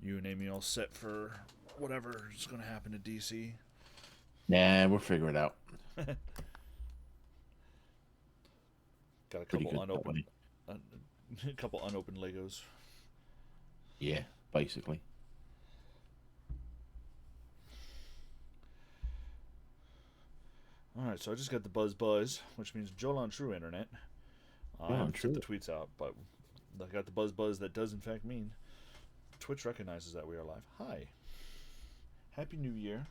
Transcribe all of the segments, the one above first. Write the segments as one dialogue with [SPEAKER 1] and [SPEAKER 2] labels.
[SPEAKER 1] You and Amy all set for whatever is going to happen to DC?
[SPEAKER 2] Nah, we'll figure it out.
[SPEAKER 1] Got a
[SPEAKER 2] Pretty
[SPEAKER 1] couple
[SPEAKER 2] good that
[SPEAKER 1] unopened,
[SPEAKER 2] way.
[SPEAKER 1] a couple unopened Legos.
[SPEAKER 2] Yeah, basically.
[SPEAKER 1] All right, so I just got the buzz, which means Joel on True Internet. I
[SPEAKER 2] Yeah, I'm
[SPEAKER 1] haven't sent the
[SPEAKER 2] true.
[SPEAKER 1] tweets out, but I got the buzz that does in fact mean Twitch recognizes that we are live. Hi, Happy New Year.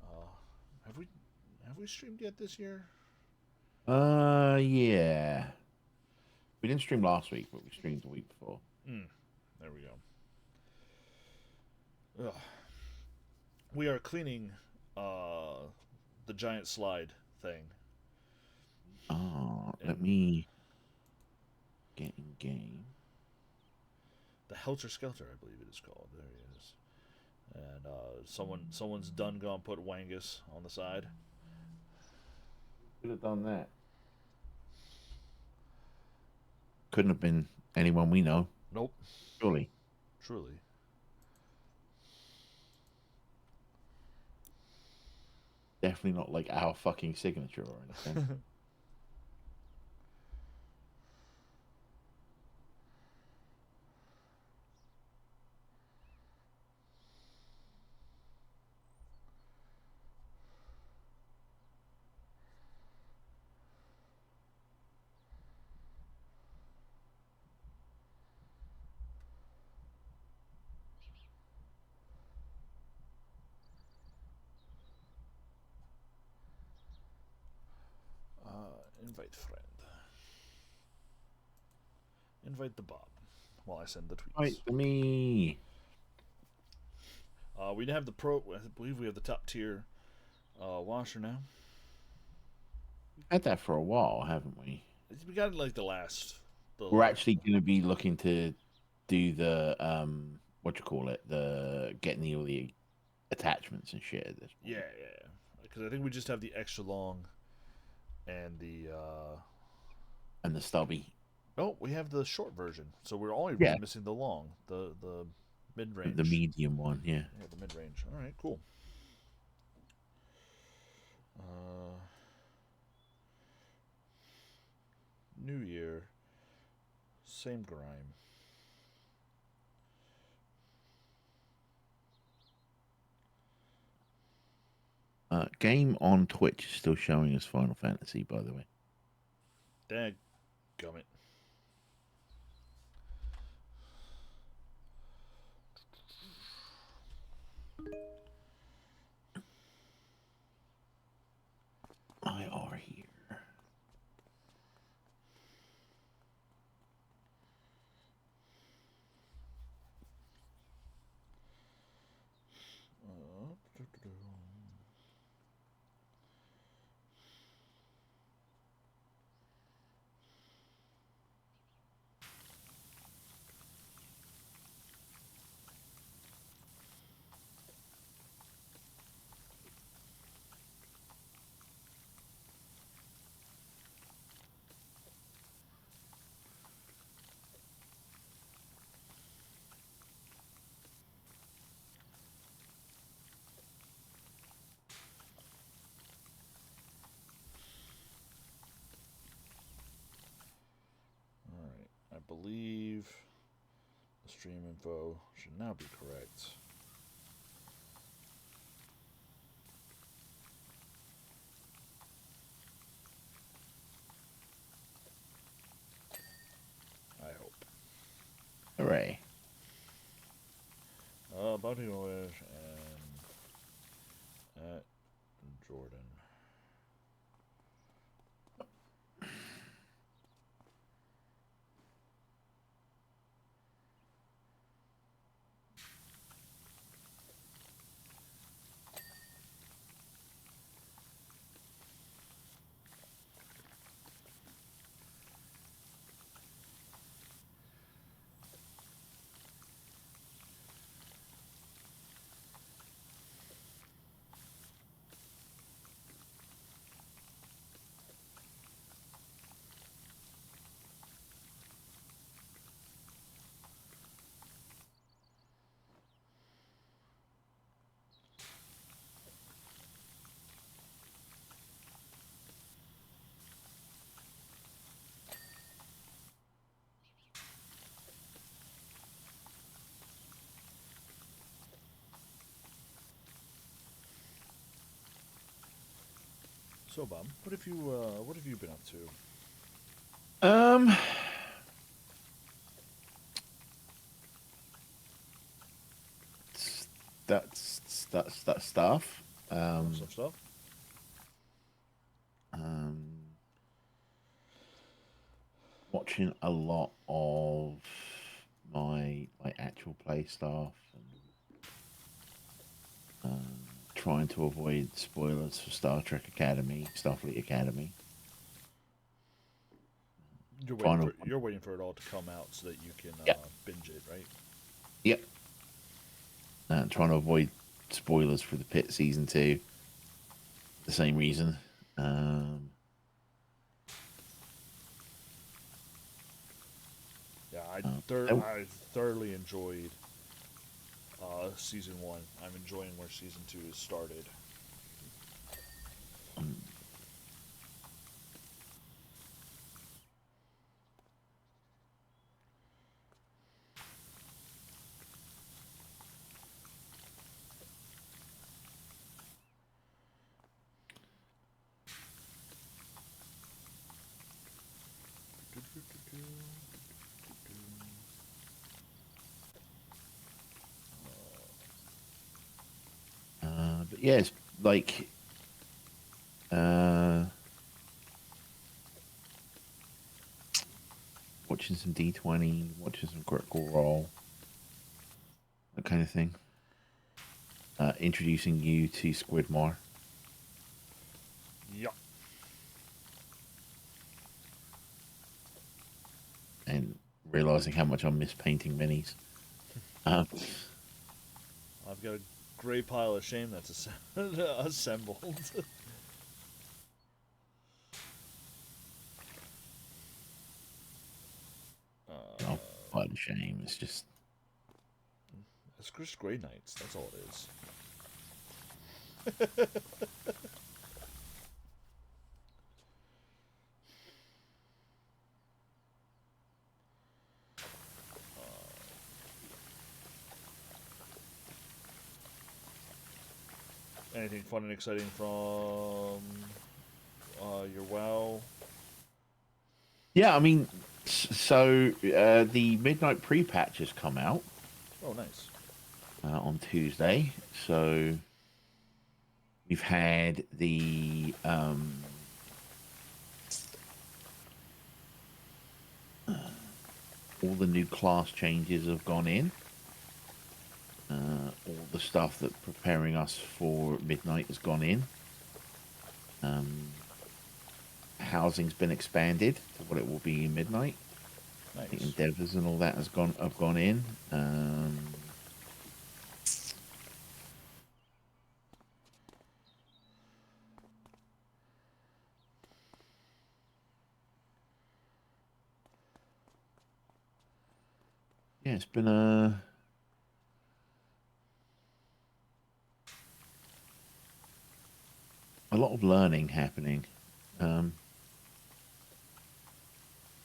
[SPEAKER 1] Uh, have we streamed yet this year?
[SPEAKER 2] Yeah. We didn't stream last week, but we streamed the week before.
[SPEAKER 1] There we go. Ugh. We are cleaning uh, the giant slide thing,
[SPEAKER 2] Let
[SPEAKER 1] and
[SPEAKER 2] me get in game.
[SPEAKER 1] the Helter Skelter, I believe it is called. There he is. And someone's done gone put Wangus on the side.
[SPEAKER 2] Could have done that. Couldn't have been anyone we know,
[SPEAKER 1] Nope,
[SPEAKER 2] surely.
[SPEAKER 1] truly.
[SPEAKER 2] Definitely not like our fucking signature or anything.
[SPEAKER 1] Invite friend. Invite the Bob while I send the
[SPEAKER 2] Right,
[SPEAKER 1] tweets.
[SPEAKER 2] me.
[SPEAKER 1] We have the pro. I believe we have the top tier washer now.
[SPEAKER 2] We've had that for a while, haven't we?
[SPEAKER 1] We got like the last. The
[SPEAKER 2] We're
[SPEAKER 1] like.
[SPEAKER 2] actually going to be looking to do the what do you call it? The getting all the attachments and shit at this
[SPEAKER 1] Yeah,
[SPEAKER 2] point.
[SPEAKER 1] yeah. Because I think we just have the extra long and the.
[SPEAKER 2] And the stubby.
[SPEAKER 1] Oh, we have the short version. So we're only really
[SPEAKER 2] Yeah.
[SPEAKER 1] missing the long, the mid
[SPEAKER 2] The
[SPEAKER 1] range.
[SPEAKER 2] medium one, yeah.
[SPEAKER 1] Yeah, the mid range. All right, cool. Uh, New Year, same grime.
[SPEAKER 2] Game on Twitch is still showing us Final Fantasy, by the way.
[SPEAKER 1] Dag gummit.
[SPEAKER 2] I are here.
[SPEAKER 1] Uh, All right. I believe the stream info should now be correct. I hope.
[SPEAKER 2] Hooray.
[SPEAKER 1] Bounty Wish and at Jordan. So, Bob, what have you been up to?
[SPEAKER 2] Um, that's stuff.
[SPEAKER 1] Some stuff.
[SPEAKER 2] Um, watching a lot of my actual play stuff and trying to avoid spoilers for Star Trek Academy, Starfleet Academy. Trying to,
[SPEAKER 1] You're waiting for it all to come out so that you can
[SPEAKER 2] yeah,
[SPEAKER 1] binge it, right?
[SPEAKER 2] yep. Trying to avoid spoilers for the Pit season 2. The same reason.
[SPEAKER 1] Yeah,
[SPEAKER 2] Oh,
[SPEAKER 1] I thoroughly enjoyed season 1. I'm enjoying where season 2 is started.
[SPEAKER 2] um, but yeah, it's like uh, watching some D20, watching some Critical Role, that kind of thing. Introducing you to Squidmore.
[SPEAKER 1] Yup.
[SPEAKER 2] And realizing how much I miss painting minis. Um,
[SPEAKER 1] I've got a great pile of shame that's assembled.
[SPEAKER 2] oh, what a shame. It's just
[SPEAKER 1] It's just Grey Knights. That's all it is. Anything fun and exciting from your WoW?
[SPEAKER 2] yeah. I mean, so the Midnight pre-patch has come out
[SPEAKER 1] Oh, nice.
[SPEAKER 2] on Tuesday. So we've had the all the new class changes have gone in. All the stuff that preparing us for Midnight has gone in. Housing's been expanded to what it will be in Midnight. The
[SPEAKER 1] Nice.
[SPEAKER 2] endeavors and all that have gone in. Yeah, it's been a lot of learning happening. Um,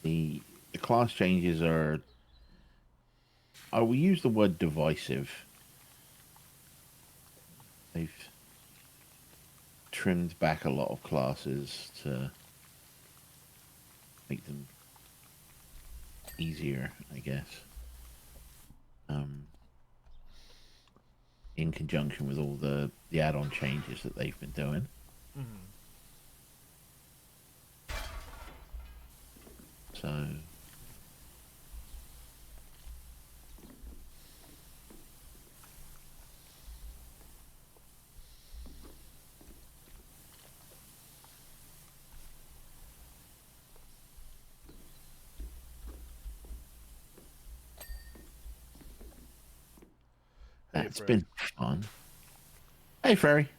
[SPEAKER 2] the class changes are. I will use the word divisive. They've trimmed back a lot of classes to make them easier, I guess. In conjunction with all the add-on changes that they've been doing.
[SPEAKER 1] Mm-hmm.
[SPEAKER 2] So
[SPEAKER 1] Hey,
[SPEAKER 2] that's
[SPEAKER 1] Fred.
[SPEAKER 2] been fun. Hey, Ferry.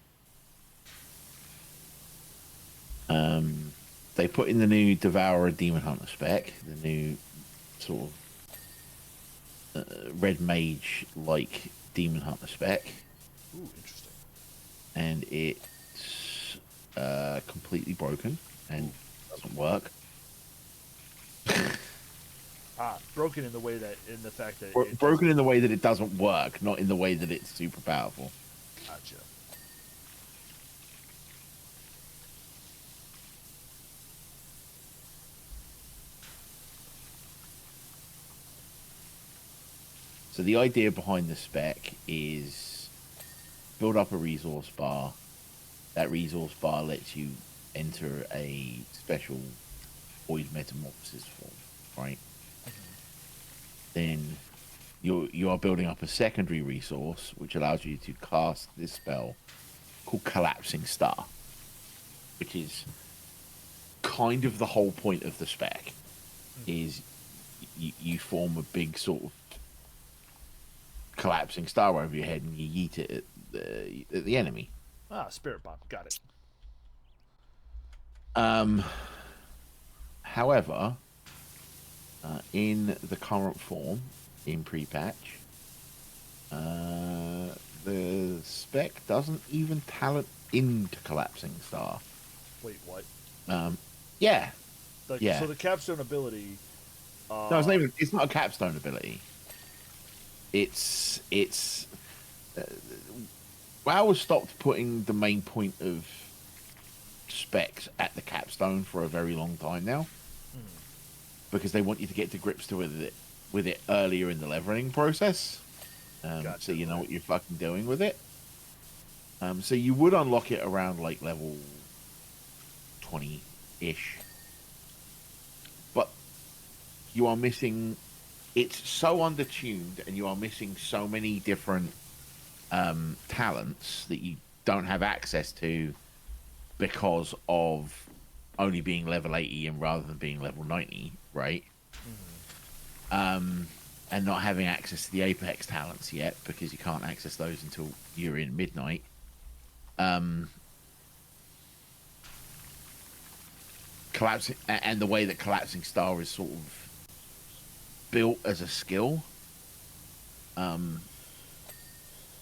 [SPEAKER 2] They put in the new Devourer Demon Hunter spec, the new sort of Red Mage like Demon Hunter spec,
[SPEAKER 1] Ooh, interesting.
[SPEAKER 2] and it's completely broken and
[SPEAKER 1] Ooh.
[SPEAKER 2] doesn't work.
[SPEAKER 1] Broken in the way that, in the fact that it
[SPEAKER 2] Broken
[SPEAKER 1] doesn't.
[SPEAKER 2] in the way that it doesn't work, not in the way that it's super powerful.
[SPEAKER 1] Gotcha.
[SPEAKER 2] So the idea behind the spec is build up a resource bar. That resource bar lets you enter a special void metamorphosis form, right? Then you are building up a secondary resource which allows you to cast this spell called Collapsing Star, which is kind of the whole point of the spec. Is you form a big sort of collapsing star over your head and you yeet it at the enemy.
[SPEAKER 1] Ah, Spirit Bomb. Got it.
[SPEAKER 2] However, in the current form, in pre-patch, the spec doesn't even talent into Collapsing Star.
[SPEAKER 1] Wait, what?
[SPEAKER 2] Yeah. Yeah.
[SPEAKER 1] So the capstone ability.
[SPEAKER 2] No, it's not a capstone ability. It's WoW has stopped putting the main point of specs at the capstone for a very long time now, because they want you to get to grips with it earlier in the leveling process,
[SPEAKER 1] Gotcha,
[SPEAKER 2] so you know what you're fucking doing with it. So you would unlock it around like level 20-ish, but you are missing. It's so undertuned, and you are missing so many different talents that you don't have access to because of only being level 80 and rather than being level 90, right? And not having access to the Apex talents yet because you can't access those until you're in Midnight. Collapsing, and the way that Collapsing Star is sort of built as a skill.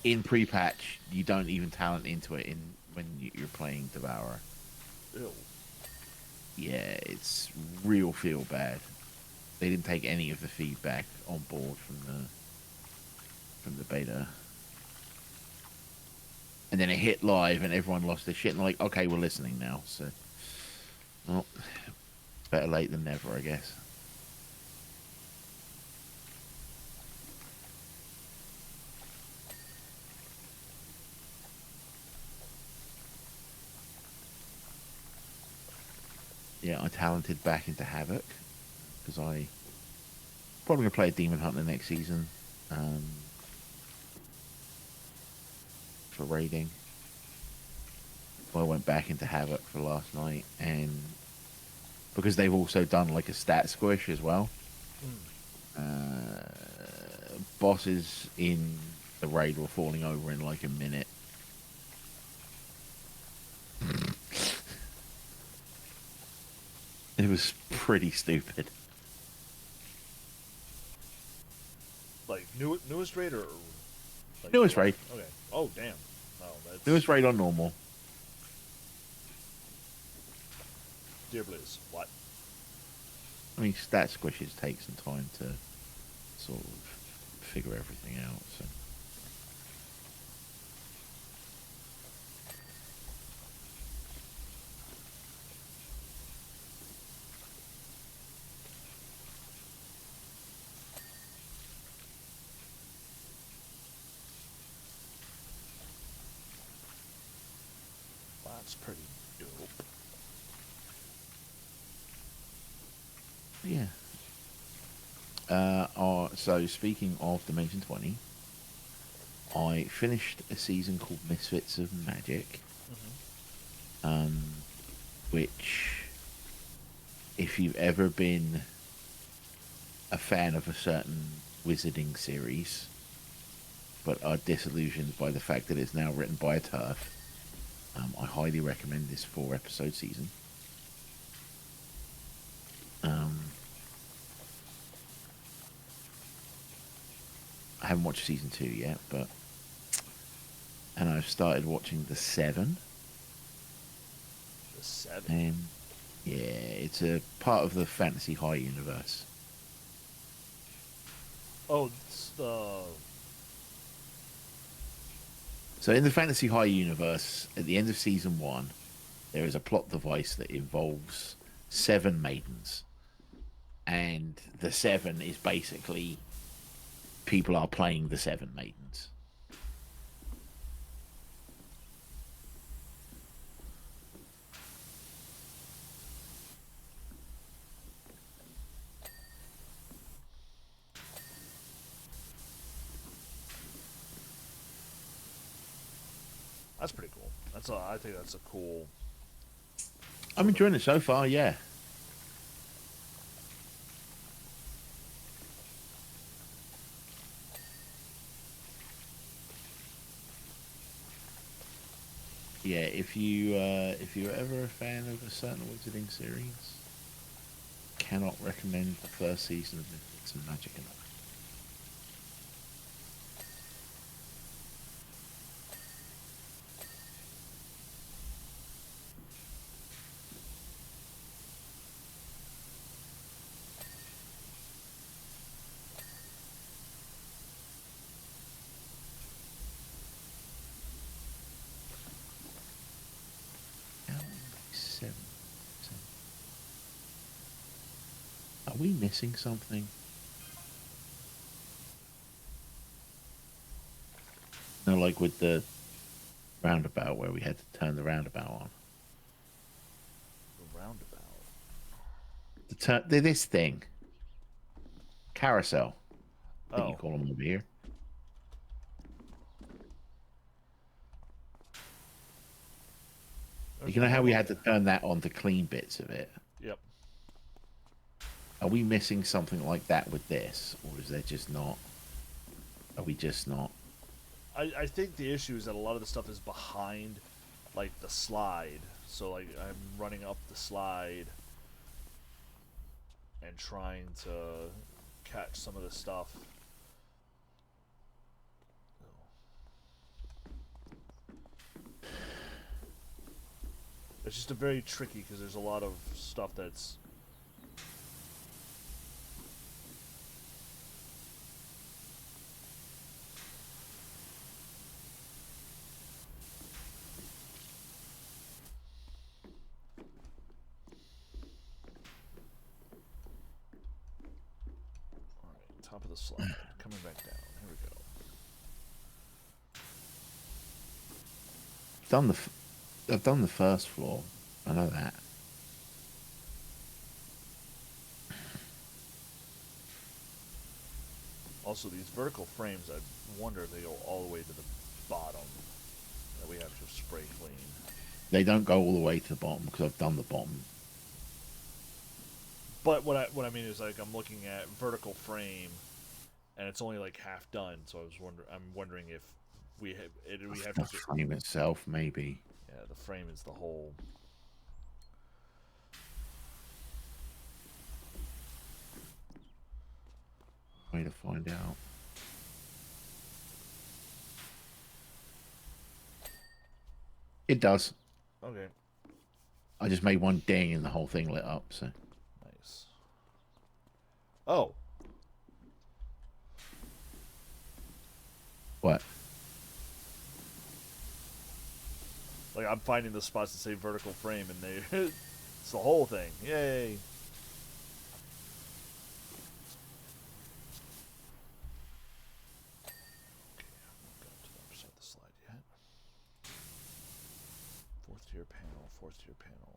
[SPEAKER 2] In pre-patch, you don't even talent into it when you're playing Devourer.
[SPEAKER 1] Ew.
[SPEAKER 2] Yeah, it's real feel bad. They didn't take any of the feedback on board from the beta. And then it hit live and everyone lost their shit and like, okay, we're listening now. So, well, better late than never, I guess. Yeah, I talented back into Havoc because I probably gonna play a Demon Hunter next season for raiding. Well, I went back into Havoc for last night, and because they've also done like a stat squish as well. Bosses in the raid were falling over in like a minute. It was pretty stupid.
[SPEAKER 1] Like newest raid or like,
[SPEAKER 2] Newest raid.
[SPEAKER 1] Okay. Oh damn. Oh, that's
[SPEAKER 2] Newest raid on normal.
[SPEAKER 1] Dear Blizz. What?
[SPEAKER 2] I mean, stat squishes take some time to sort of figure everything out. So.
[SPEAKER 1] That's pretty dope.
[SPEAKER 2] Yeah. So speaking of Dimension 20, I finished a season called Misfits of Magic, which, if you've ever been a fan of a certain wizarding series, but are disillusioned by the fact that it's now written by a TERF, I highly recommend this 4-episode season. I haven't watched season 2 yet, and I've started watching The Seven.
[SPEAKER 1] The 7.
[SPEAKER 2] And yeah, it's a part of the Fantasy High universe.
[SPEAKER 1] Oh, it's
[SPEAKER 2] So in the Fantasy High universe, at the end of season 1, there is a plot device that involves 7 maidens. And the 7 is basically people are playing the Seven Maidens.
[SPEAKER 1] That's pretty cool. I think that's a cool.
[SPEAKER 2] I'm enjoying it so far, yeah. Yeah, if you're ever a fan of a certain Wizarding series, cannot recommend the first season of Mythics and Magic enough. How many seven? Are we missing something? No, like with the roundabout where we had to turn the roundabout on.
[SPEAKER 1] The roundabout.
[SPEAKER 2] This thing. Carousel. I think you
[SPEAKER 1] Oh.
[SPEAKER 2] call them over here.
[SPEAKER 1] There's
[SPEAKER 2] You know how we
[SPEAKER 1] normal
[SPEAKER 2] had to
[SPEAKER 1] there.
[SPEAKER 2] turn that on to clean bits of it?
[SPEAKER 1] Yep.
[SPEAKER 2] Are we missing something like that with this? Or is there just not? Are we just not?
[SPEAKER 1] I think the issue is that a lot of the stuff is behind, like, the slide. So, like, I'm running up the slide and trying to catch some of the stuff. It's just a very tricky because there's a lot of stuff that's. Alright, top of the slide. Coming back down. Here we go.
[SPEAKER 2] I've done the first floor. I know that.
[SPEAKER 1] Also, these vertical frames, I wonder if they go all the way to the bottom. That we have to spray clean.
[SPEAKER 2] They don't go all the way to the bottom because I've done the bottom.
[SPEAKER 1] But what I mean is, like, I'm looking at vertical frame, and it's only like half done. So I'm wondering if we have
[SPEAKER 2] The
[SPEAKER 1] to.
[SPEAKER 2] frame itself, maybe.
[SPEAKER 1] Yeah, the frame is the whole.
[SPEAKER 2] Way to find out. It does.
[SPEAKER 1] Okay.
[SPEAKER 2] I just made one ding and the whole thing lit up. So
[SPEAKER 1] Nice. Oh.
[SPEAKER 2] what?
[SPEAKER 1] Like, I'm finding the spots that say vertical frame, and they it's the whole thing. Yay. Okay, I haven't got to the other side of the slide yet. Fourth tier panel, fourth tier panel,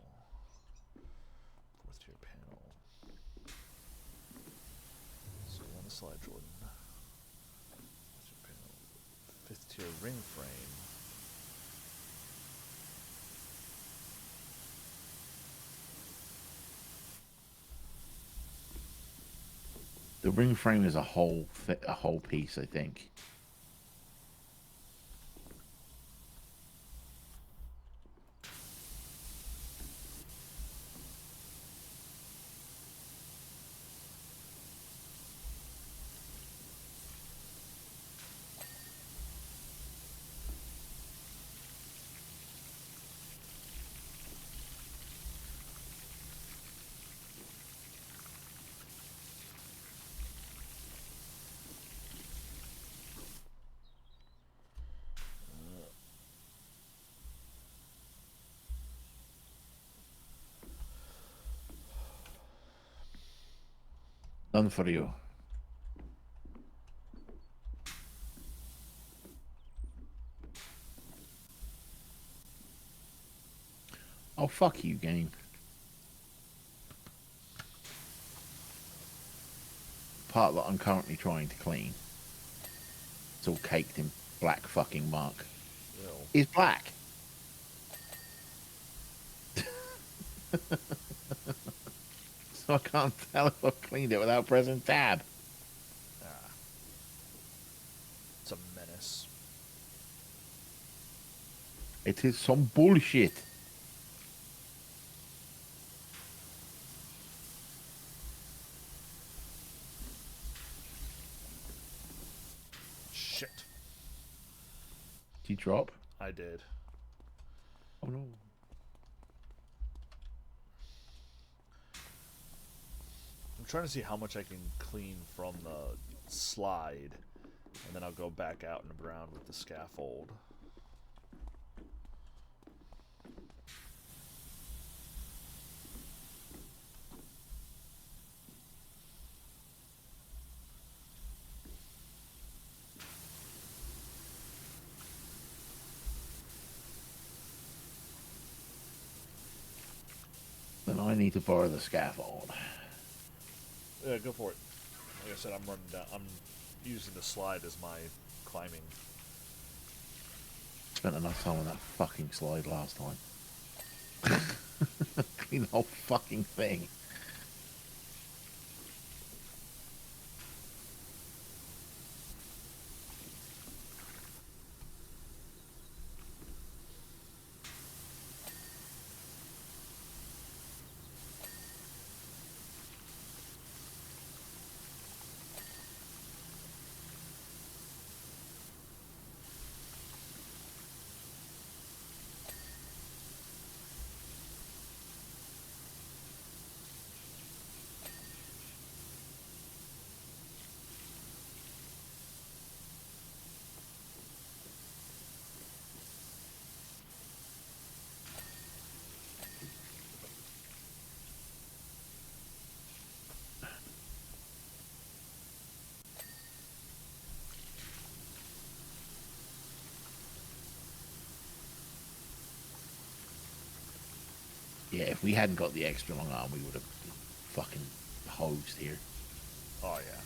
[SPEAKER 1] fourth tier panel. So on the slide, Jordan. Fourth tier panel, fifth tier ring frame.
[SPEAKER 2] The ring frame is a whole piece, I think. None for you. fuck you, game. Part that I'm currently trying to clean. It's all caked in black fucking muck.
[SPEAKER 1] Ew.
[SPEAKER 2] Is black. So I can't tell if I've cleaned it without pressing tab.
[SPEAKER 1] Ah. It's a menace.
[SPEAKER 2] It is some bullshit.
[SPEAKER 1] Shit.
[SPEAKER 2] Did you drop?
[SPEAKER 1] I did.
[SPEAKER 2] Oh no.
[SPEAKER 1] I'm trying to see how much I can clean from the slide, and then I'll go back out and around with the scaffold.
[SPEAKER 2] Then I need to borrow the scaffold.
[SPEAKER 1] Yeah, go for it. Like I said, I'm running down. I'm using the slide as my climbing.
[SPEAKER 2] Spent enough time on that fucking slide last time. Clean the whole fucking thing. Yeah, if we hadn't got the extra long arm, we would have been fucking hosed here.
[SPEAKER 1] Oh yeah.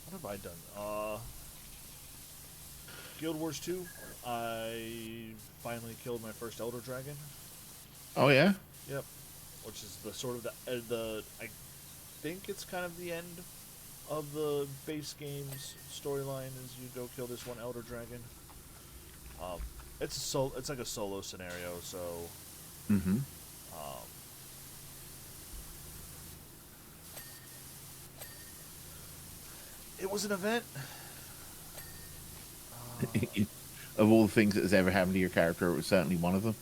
[SPEAKER 1] What have I done? Guild Wars 2. I finally killed my first Elder Dragon.
[SPEAKER 2] Oh yeah?
[SPEAKER 1] Yep. Which is the sort of the I think it's kind of the end of the base game's storyline is you go kill this one Elder Dragon. It's like a solo scenario, so
[SPEAKER 2] Mm-hmm.
[SPEAKER 1] it was an event.
[SPEAKER 2] Of all the things that has ever happened to your character, it was certainly one of them.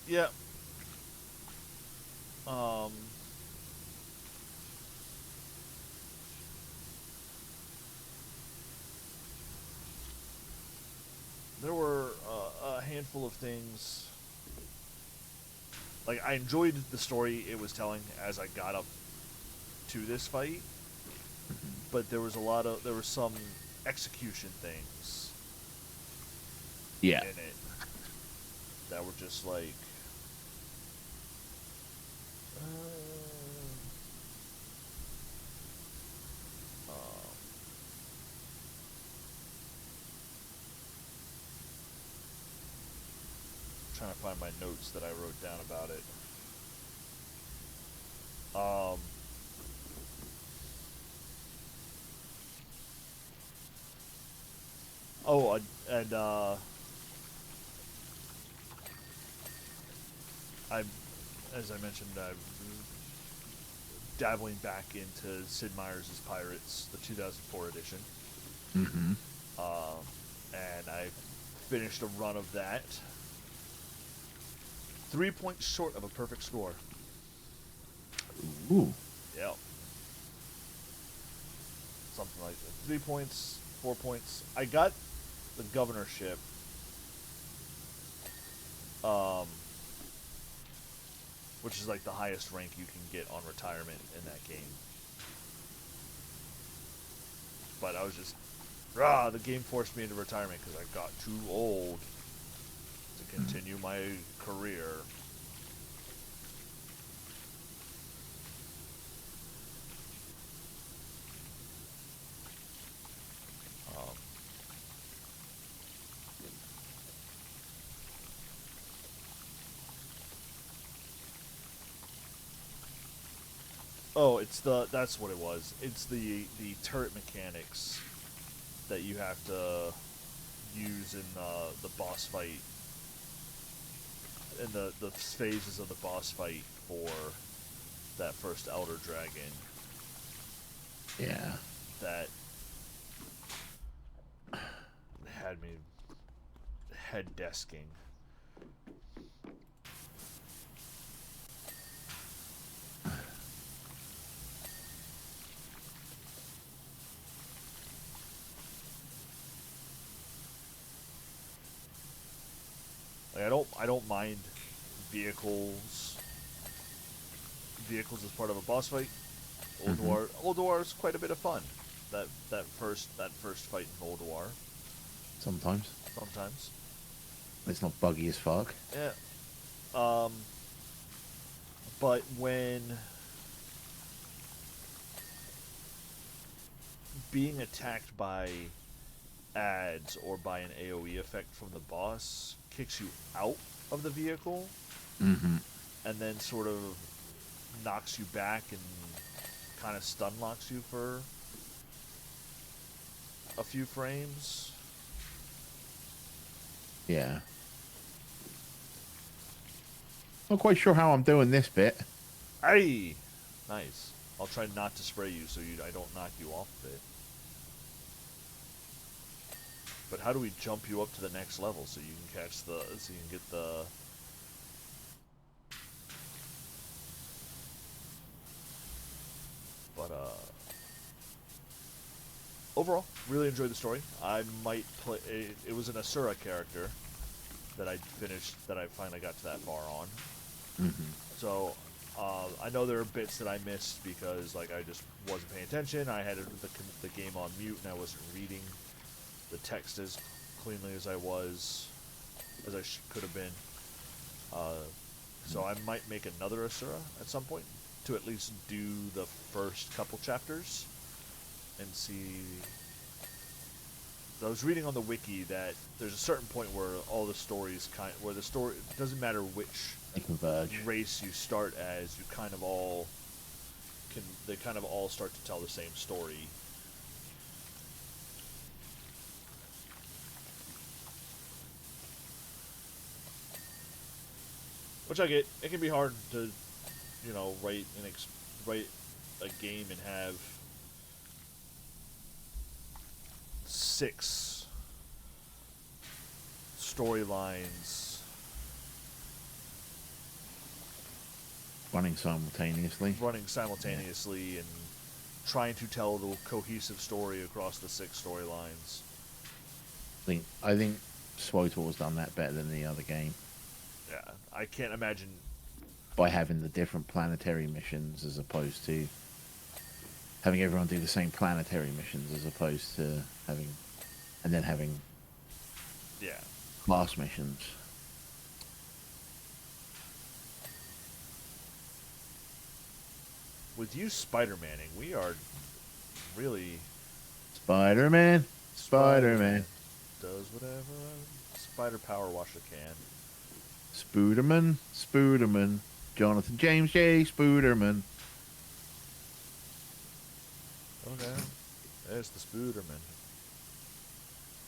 [SPEAKER 1] Yeah. Um, there were a handful of things like I enjoyed the story it was telling as I got up to this fight, but there were some execution things
[SPEAKER 2] Yeah.
[SPEAKER 1] in it that were just like um, trying to find my notes that I wrote down about it. Um, oh, and I'm, as I mentioned, I'm dabbling back into Sid Meier's Pirates, the 2004 edition.
[SPEAKER 2] Mm-hmm.
[SPEAKER 1] Um, and I finished a run of that. 3 points short of a perfect score.
[SPEAKER 2] Ooh.
[SPEAKER 1] Yep. Something like that. 3 points, 4 points. I got the governorship. Um, which is like the highest rank you can get on retirement in that game. But I was just, the game forced me into retirement because I got too old to continue my career. Um, oh, that's what it was. It's the turret mechanics that you have to use in the boss fight, in the phases of the boss fight for that first Elder Dragon.
[SPEAKER 2] Yeah.
[SPEAKER 1] That had me head desking. Like, I don't mind vehicles as part of a boss fight. Ulduar is quite a bit of fun. That first fight in Ulduar.
[SPEAKER 2] Sometimes.
[SPEAKER 1] Sometimes.
[SPEAKER 2] It's not buggy as fuck.
[SPEAKER 1] Yeah. But when being attacked by ads or by an AoE effect from the boss kicks you out of the vehicle,
[SPEAKER 2] Mm-hmm.
[SPEAKER 1] and then sort of knocks you back and kind of stun locks you for a few frames.
[SPEAKER 2] Yeah. Not quite sure how I'm doing this bit.
[SPEAKER 1] Aye! Nice. I'll try not to spray you so I don't knock you off of it. But how do we jump you up to the next level so you can get the... But, overall, really enjoyed the story. I might play... It was an Asura character that I finally got to that far on.
[SPEAKER 2] Mm-hmm.
[SPEAKER 1] So, I know there are bits that I missed because, like, I just wasn't paying attention. I had the game on mute and I wasn't reading the text as cleanly as I could have been. So I might make another Asura at some point to at least do the first couple chapters and see. I was reading on the wiki that there's a certain point where all the stories where the story, it doesn't matter which
[SPEAKER 2] They converge.
[SPEAKER 1] race you start as, they kind of all start to tell the same story. Which I get. It can be hard to, write a game and have 6 storylines
[SPEAKER 2] Running simultaneously
[SPEAKER 1] and trying to tell the cohesive story across the 6 storylines.
[SPEAKER 2] I think SWTOR's done that better than the other game.
[SPEAKER 1] Yeah, I can't imagine
[SPEAKER 2] by having the different planetary missions as opposed to having everyone do the same planetary missions as opposed to having
[SPEAKER 1] Yeah.
[SPEAKER 2] class missions.
[SPEAKER 1] With you Spider-Manning, we are really
[SPEAKER 2] Spider-Man, Spider-Man,
[SPEAKER 1] does whatever a spider power washer can.
[SPEAKER 2] Spooderman, Spooderman, Jonathan James J. Spooderman.
[SPEAKER 1] Okay, there's the Spooderman.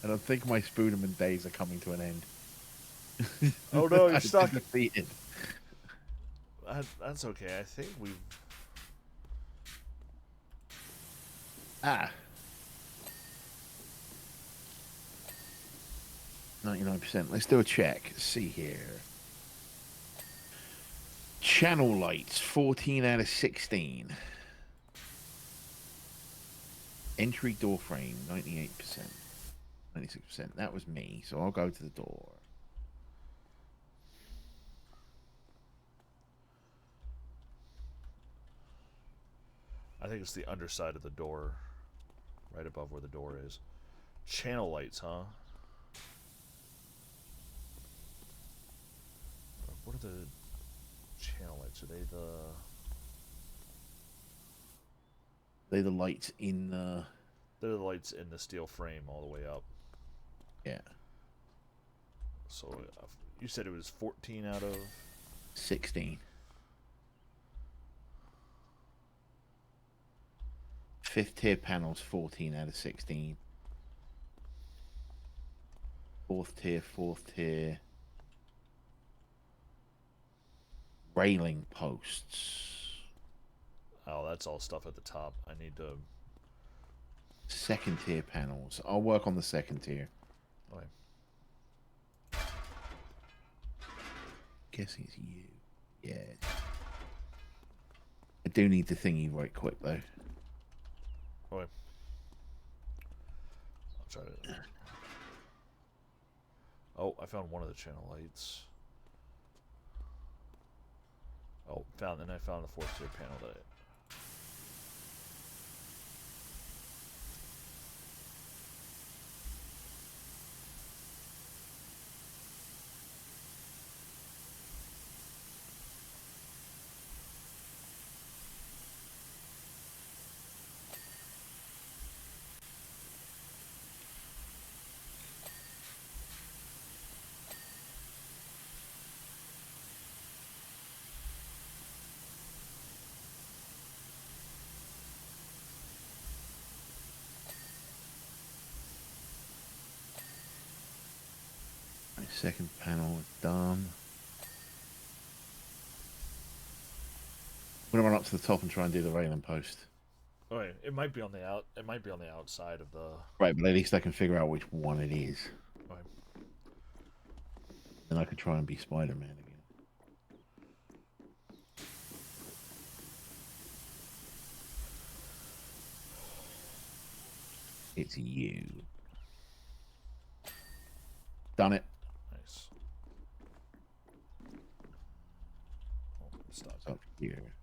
[SPEAKER 2] I don't think my Spooderman days are coming to an end.
[SPEAKER 1] Oh no, you're
[SPEAKER 2] I've
[SPEAKER 1] stuck.
[SPEAKER 2] been defeated.
[SPEAKER 1] That's okay. I think we've.
[SPEAKER 2] Ah. 99%. Let's do a check. See here. Channel lights, 14 out of 16. Entry door frame, 98%. 96%. That was me, so I'll go to the door.
[SPEAKER 1] I think it's the underside of the door, right above where the door is. Channel lights, huh? What are the channel lights? Are they
[SPEAKER 2] The lights in the...
[SPEAKER 1] They're the lights in the steel frame all the way up.
[SPEAKER 2] Yeah.
[SPEAKER 1] So you said it was 14 out of
[SPEAKER 2] 16. Fifth tier panels, 14 out of 16. Fourth tier. Railing posts.
[SPEAKER 1] Oh, that's all stuff at the top. I need to.
[SPEAKER 2] Second tier panels. I'll work on the second tier.
[SPEAKER 1] Okay.
[SPEAKER 2] Guessing it's you. Yeah. I do need the thingy right quick though.
[SPEAKER 1] Okay. I'll try to. Oh, I found one of the channel lights. Oh, I found the fourth tier panel that.
[SPEAKER 2] My second panel is done. I'm gonna run up to the top and try and do the railing post.
[SPEAKER 1] Okay, it might be on the It might be on the outside of the.
[SPEAKER 2] Right, but at least I can figure out which one it is.
[SPEAKER 1] Okay.
[SPEAKER 2] Then I could try and be Spider-Man again. It's you. Done it.
[SPEAKER 1] Nice. Oh, I'm stuck.
[SPEAKER 2] It's up here.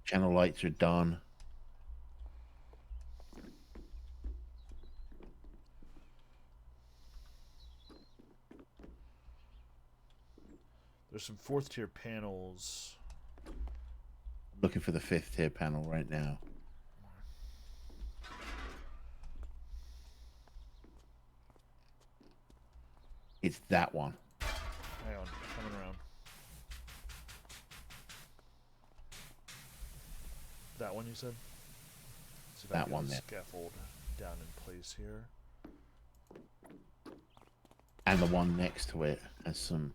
[SPEAKER 2] Channel lights are done.
[SPEAKER 1] There's some fourth tier panels.
[SPEAKER 2] Looking for the fifth tier panel right now. It's that one.
[SPEAKER 1] Hang on, coming around. That one you said? See if I
[SPEAKER 2] That
[SPEAKER 1] can
[SPEAKER 2] one there.
[SPEAKER 1] scaffold down in place here.
[SPEAKER 2] And the one next to it has some...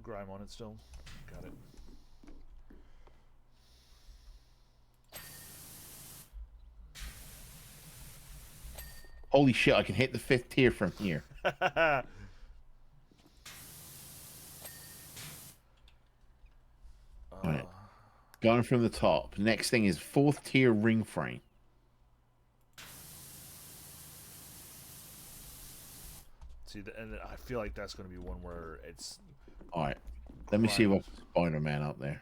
[SPEAKER 1] Grime on it still. Got it.
[SPEAKER 2] Holy shit! I can hit the 5th tier from here. All right. Going from the top. Next thing is 4th tier ring frame.
[SPEAKER 1] See, and I feel like that's going to be one where it's.
[SPEAKER 2] All right. Let me see what Spider-Man up there.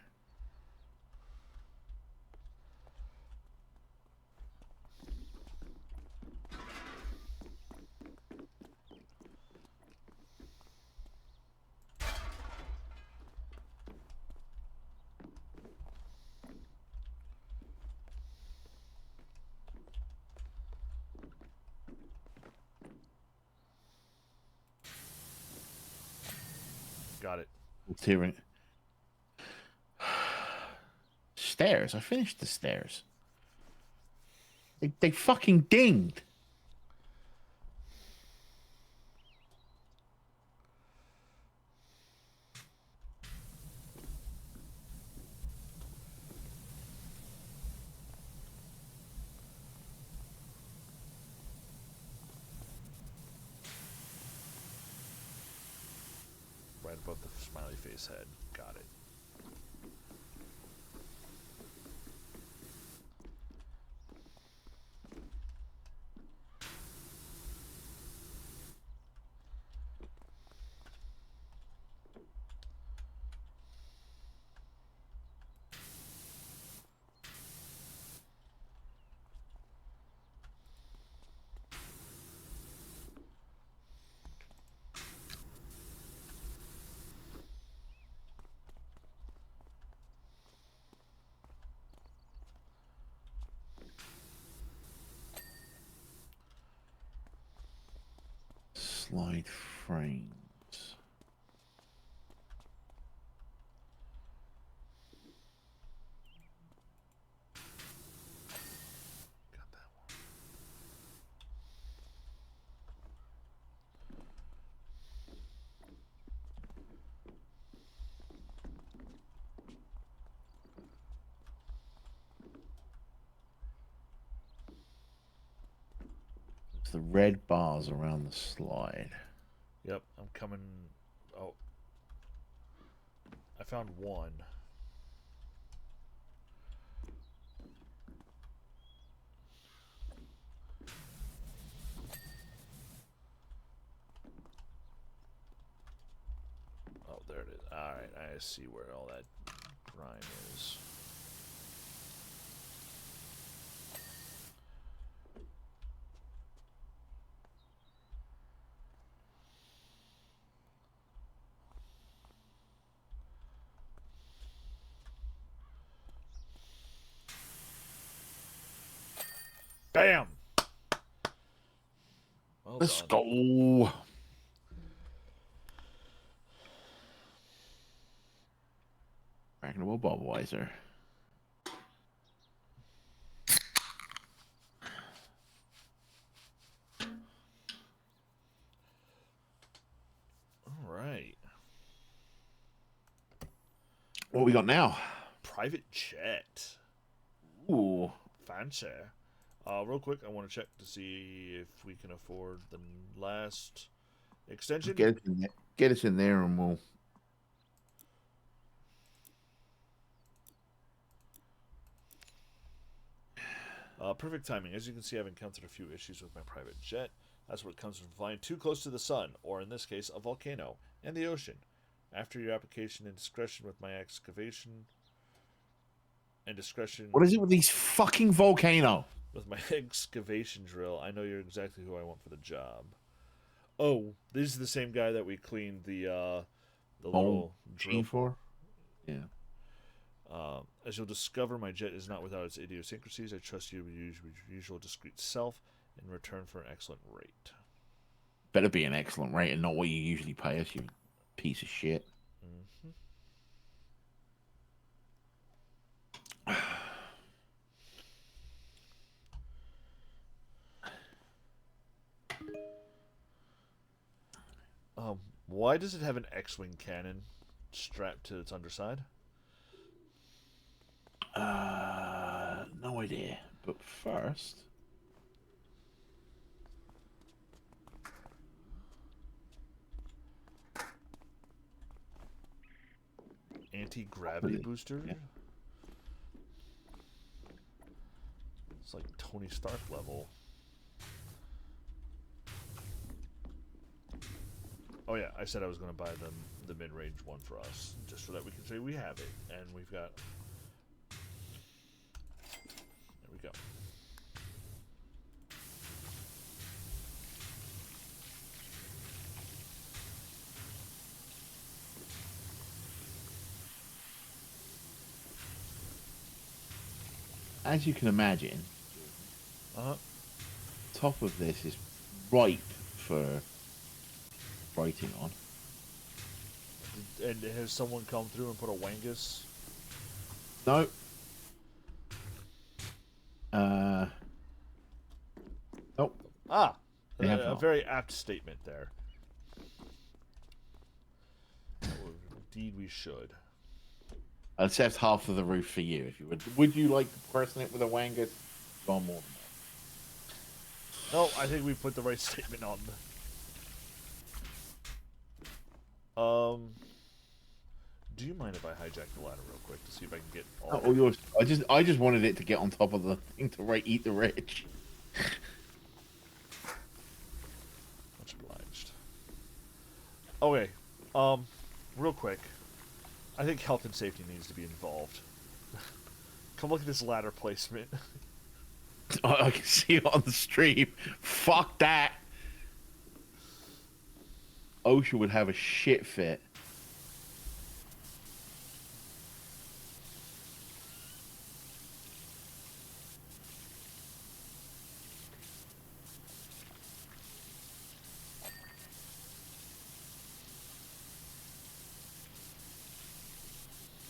[SPEAKER 1] Got it.
[SPEAKER 2] Tiering. Stairs. I finished the stairs. They fucking dinged.
[SPEAKER 1] Right above the smiley face head. Got it.
[SPEAKER 2] Slide frames.
[SPEAKER 1] Got that one.
[SPEAKER 2] It's the red bars around the slide.
[SPEAKER 1] Yep, I'm coming. Oh. I found one. Oh, there it is. Alright, I see where all that grime is. Bam! Well
[SPEAKER 2] Let's
[SPEAKER 1] done.
[SPEAKER 2] go. Dragon Ball Budweiser.
[SPEAKER 1] Alright.
[SPEAKER 2] What we got now?
[SPEAKER 1] Private jet.
[SPEAKER 2] Ooh.
[SPEAKER 1] Fancy. Real quick, I want to check to see if we can afford the last extension.
[SPEAKER 2] Get us in there and we'll...
[SPEAKER 1] Perfect timing. As you can see, I've encountered a few issues with my private jet. That's what comes from flying too close to the sun, or in this case, a volcano, and the ocean. After your application and discretion with my excavation... And discretion...
[SPEAKER 2] What is it with these fucking volcano?
[SPEAKER 1] With my excavation drill, I know you're exactly who I want for the job. Oh, this is the same guy that we cleaned the little drill for?
[SPEAKER 2] Yeah.
[SPEAKER 1] As you'll discover, my jet is not without its idiosyncrasies. I trust you to use your usual discreet self in return for an excellent rate.
[SPEAKER 2] Better be an excellent rate and not what you usually pay us, you piece of shit.
[SPEAKER 1] Why does it have an X-wing cannon strapped to its underside?
[SPEAKER 2] No idea. But first,
[SPEAKER 1] Anti-gravity booster?
[SPEAKER 2] Yeah.
[SPEAKER 1] It's like Tony Stark level. Oh yeah, I said I was going to buy the mid-range one for us, just so that we can say we have it, and we've got. There we go.
[SPEAKER 2] As you can imagine,
[SPEAKER 1] Uh-huh.
[SPEAKER 2] top of this is ripe for writing on.
[SPEAKER 1] And has someone come through and put a Wangus?
[SPEAKER 2] No. Nope.
[SPEAKER 1] Ah,
[SPEAKER 2] They have
[SPEAKER 1] a
[SPEAKER 2] not.
[SPEAKER 1] very apt statement there. Indeed, we should.
[SPEAKER 2] I'd set half of the roof for you if you would. Would you like to person it with a Wangus? Gone more than
[SPEAKER 1] No, I think we put the right statement on. Do you mind if I hijack the ladder real quick to see if I can get all?
[SPEAKER 2] all yours. I just wanted it to get on top of the thing to eat the rich.
[SPEAKER 1] Much obliged. Okay, real quick. I think health and safety needs to be involved. Come look at this ladder placement.
[SPEAKER 2] I can see it on the stream. Fuck that. OSHA would have a shit fit.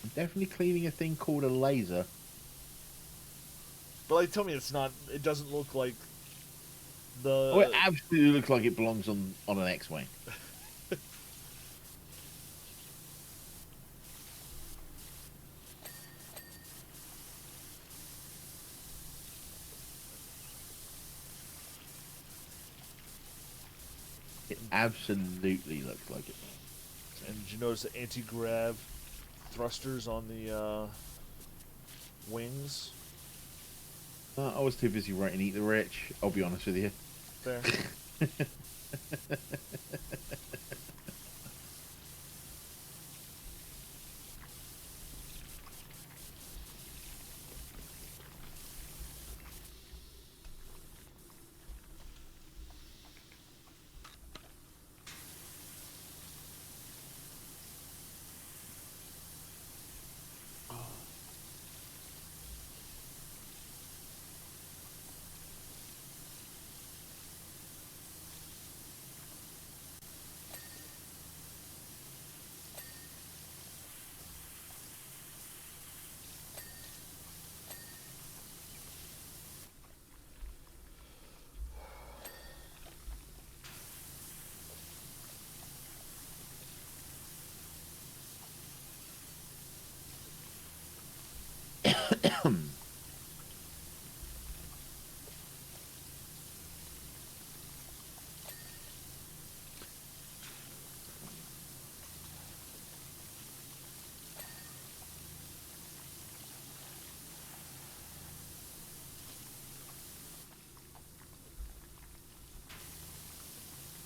[SPEAKER 2] I'm definitely cleaning a thing called a laser.
[SPEAKER 1] But like, tell me it's not. It doesn't look like the.
[SPEAKER 2] Oh, it absolutely looks like it belongs on an X-wing. It absolutely looks like it.
[SPEAKER 1] And did you notice the anti-grav thrusters on the wings?
[SPEAKER 2] I was too busy writing Eat the Rich, I'll be honest with you.
[SPEAKER 1] There.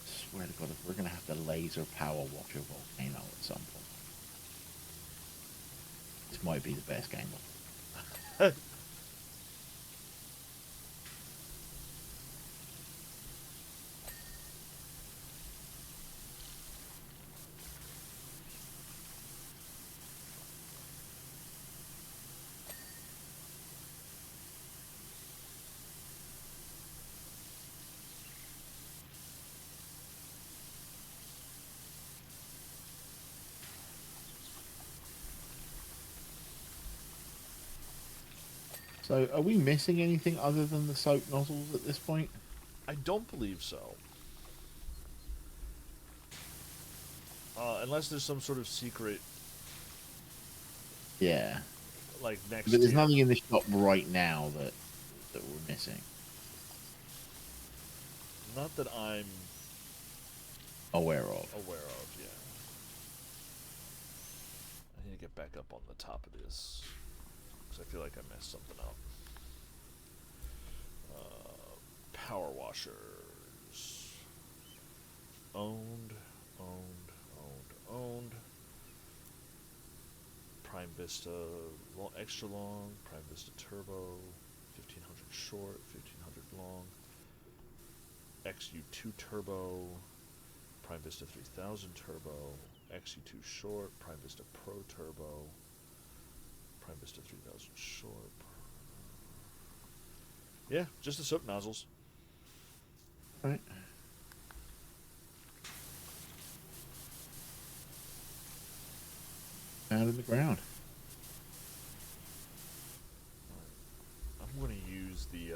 [SPEAKER 2] Swear to God, if we're gonna have to laser power watch a volcano at some point, this might be the best game. So, are we missing anything other than the soap nozzles at this point?
[SPEAKER 1] I don't believe so. Unless there's some sort of secret,
[SPEAKER 2] Yeah,
[SPEAKER 1] like next.
[SPEAKER 2] but there's
[SPEAKER 1] tier.
[SPEAKER 2] nothing in the shop right now that we're missing.
[SPEAKER 1] Not that I'm
[SPEAKER 2] Aware of.
[SPEAKER 1] aware of. Yeah. I need to get back up on the top of this because I feel like I messed something up. Power washers. Owned. Prime Vista extra long, Prime Vista Turbo, 1500 short, 1500 long, XU2 Turbo, Prime Vista 3000 Turbo, XU2 short, Prime Vista Pro Turbo, Prime Vista 3000 short. Yeah, just the soap nozzles.
[SPEAKER 2] Right. Out of the ground.
[SPEAKER 1] I'm going to use the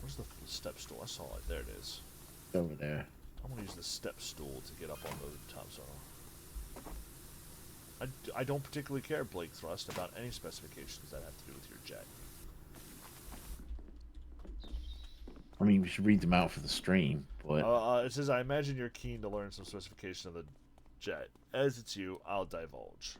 [SPEAKER 1] where's the step stool? I saw it. There it is.
[SPEAKER 2] Over there.
[SPEAKER 1] I'm going to use the step stool to get up on the top zone. I don't particularly care, Blake Thrust, about any specifications that have to do with your jet.
[SPEAKER 2] I mean, we should read them out for the stream, but...
[SPEAKER 1] It says, I imagine you're keen to learn some specification of the jet. As it's you, I'll divulge.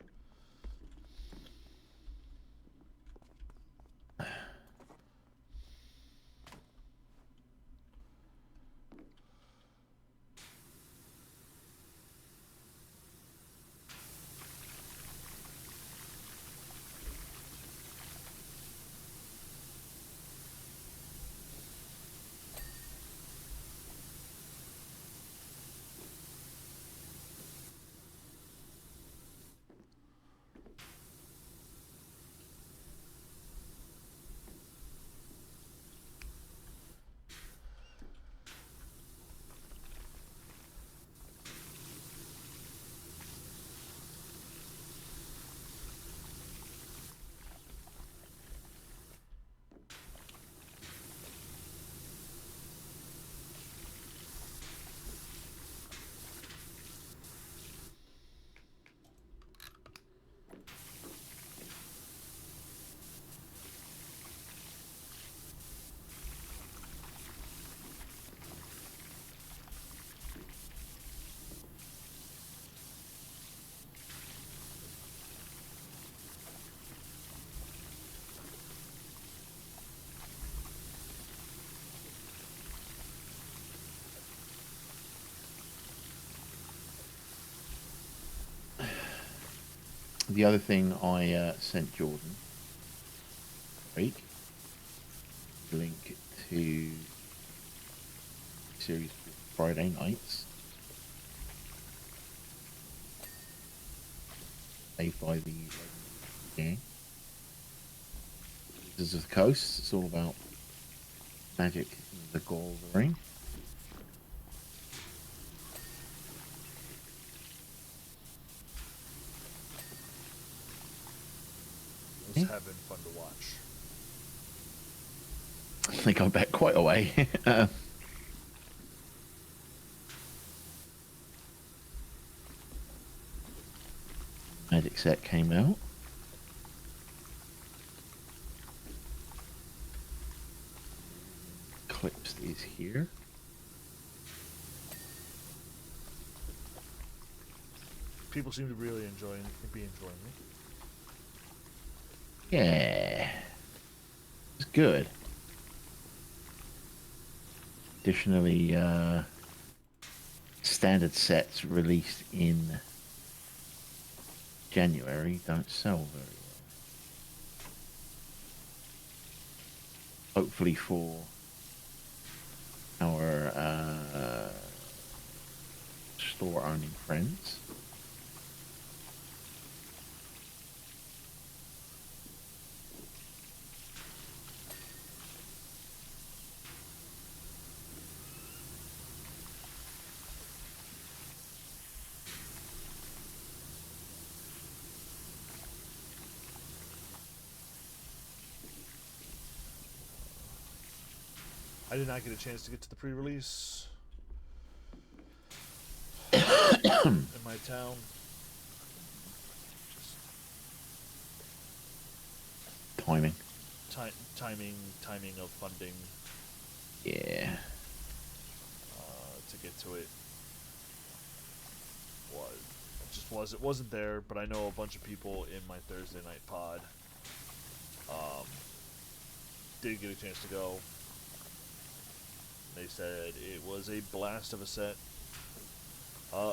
[SPEAKER 2] The other thing I sent Jordan, week, link to series Friday nights, made by the gang. Wizards of the Coast. It's all about magic in the gold ring.
[SPEAKER 1] Those have been fun to watch.
[SPEAKER 2] I think I'm back quite a way. Magic set came out. Eclipse is here.
[SPEAKER 1] People seem to really be enjoying me.
[SPEAKER 2] Yeah. It's good. Additionally, standard sets released in January don't sell very well. Hopefully for our store-owning friends.
[SPEAKER 1] I did not get a chance to get to the pre-release in my town.
[SPEAKER 2] Timing.
[SPEAKER 1] Timing of funding.
[SPEAKER 2] Yeah.
[SPEAKER 1] To get to it. wasn't there, but I know a bunch of people in my Thursday night pod did get a chance to go. They said it was a blast of a set.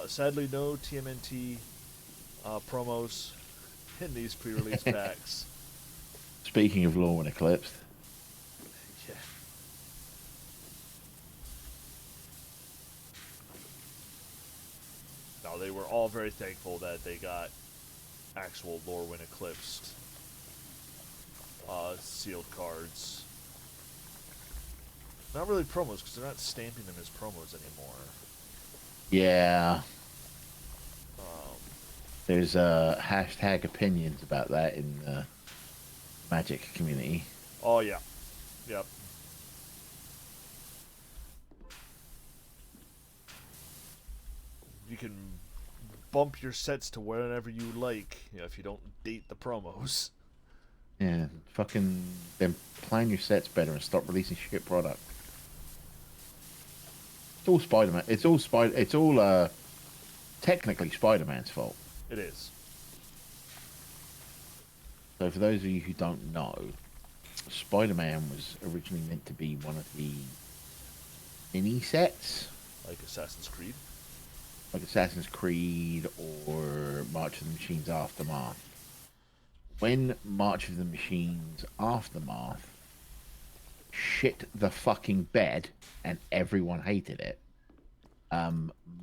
[SPEAKER 1] Sadly, no TMNT promos in these pre-release packs.
[SPEAKER 2] Speaking of Lore when Eclipsed.
[SPEAKER 1] Yeah. No, they were all very thankful that they got actual Lorwyn Eclipsed sealed cards. Not really promos, because they're not stamping them as promos anymore.
[SPEAKER 2] Yeah.
[SPEAKER 1] Um,
[SPEAKER 2] There's hashtag opinions about that in the Magic community.
[SPEAKER 1] oh, yeah. Yep. You can bump your sets to wherever you like, if you don't date the promos.
[SPEAKER 2] Yeah, fucking then plan your sets better and stop releasing shit product. It's all Spider-Man. It's all technically Spider-Man's fault.
[SPEAKER 1] It is.
[SPEAKER 2] So for those of you who don't know, Spider-Man was originally meant to be one of the mini sets,
[SPEAKER 1] Like Assassin's Creed.
[SPEAKER 2] like Assassin's Creed or March of the Machines Aftermath. When March of the Machines Aftermath shit the fucking bed and everyone hated it,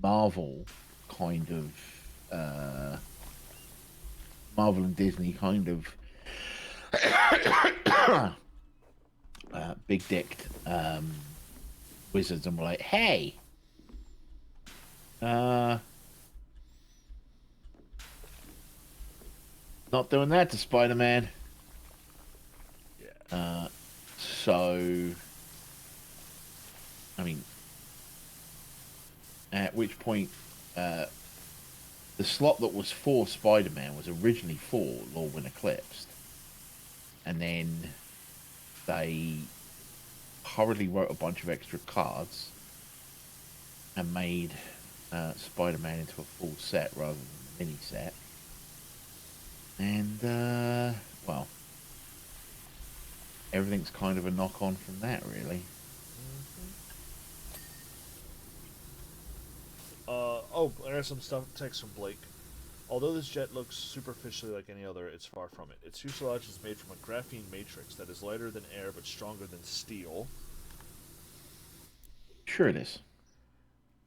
[SPEAKER 2] Marvel kind of, Marvel and Disney kind of big dicked Wizards and were like, hey, not doing that to Spider-Man.
[SPEAKER 1] Yeah.
[SPEAKER 2] So, I mean, at which point, the slot that was for Spider-Man was originally for Lorwyn Eclipsed. And then they hurriedly wrote a bunch of extra cards and made Spider-Man into a full set rather than a mini set. And, well, everything's kind of a knock-on from that, really.
[SPEAKER 1] Oh, I got some stuff. Text from Blake. Although this jet looks superficially like any other, it's far from it. Its fuselage is made from a graphene matrix that is lighter than air but stronger than steel.
[SPEAKER 2] Sure it is.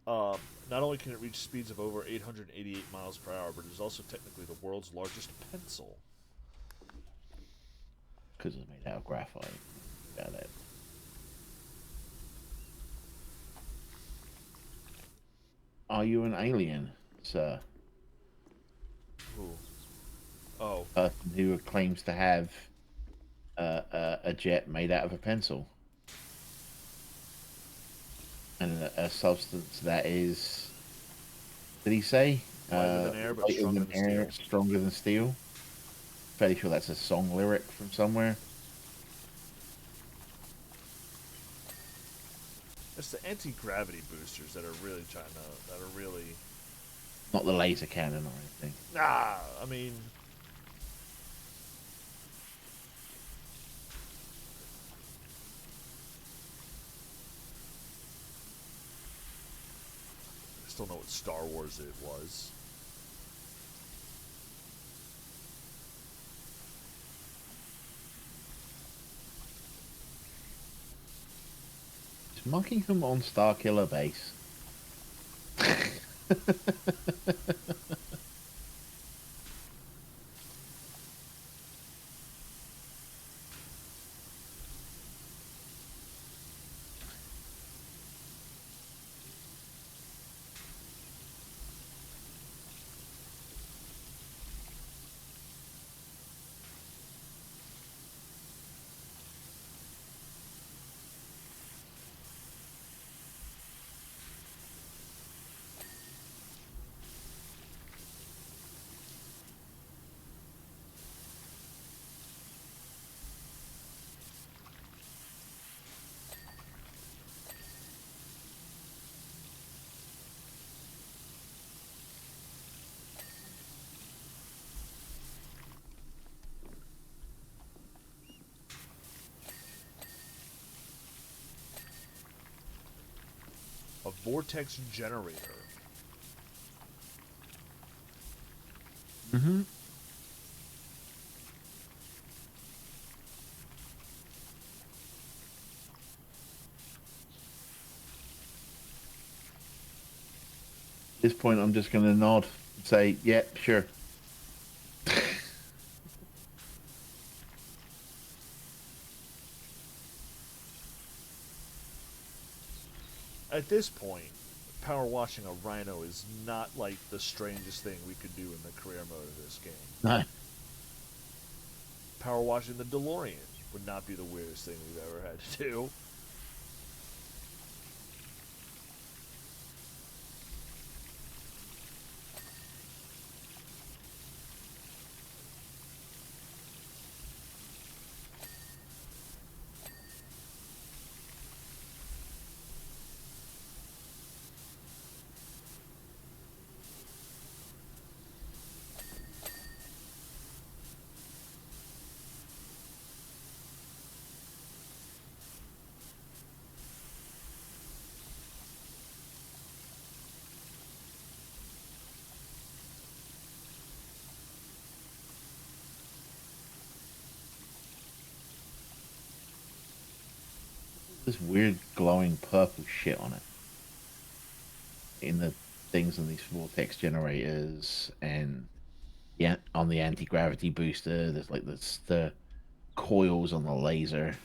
[SPEAKER 1] Not only can it reach speeds of over 888 miles per hour, but it is also technically the world's largest pencil.
[SPEAKER 2] Because it's made out of graphite. Got it. Are you an alien, sir?
[SPEAKER 1] Ooh. Oh.
[SPEAKER 2] Person who claims to have a jet made out of a pencil. And a substance that is, did he say?
[SPEAKER 1] Lighter than air, but stronger than steel.
[SPEAKER 2] Stronger than steel. Fairly sure that's a song lyric from somewhere.
[SPEAKER 1] It's the anti-gravity boosters that are really
[SPEAKER 2] Not the laser cannon or anything.
[SPEAKER 1] Nah, I mean, I still know what Star Wars it was.
[SPEAKER 2] Is Muckingham on Starkiller Base?
[SPEAKER 1] A vortex generator.
[SPEAKER 2] Mm-hmm. At this point, I'm just going to nod and say, "Yep, sure."
[SPEAKER 1] At this point, power washing a rhino is not like the strangest thing we could do in the career mode of this game.
[SPEAKER 2] No.
[SPEAKER 1] Power washing the DeLorean would not be the weirdest thing we've ever had to do.
[SPEAKER 2] This weird glowing purple shit on it. In the things on these vortex generators, and yeah, on the anti-gravity booster, there's like the coils on the laser.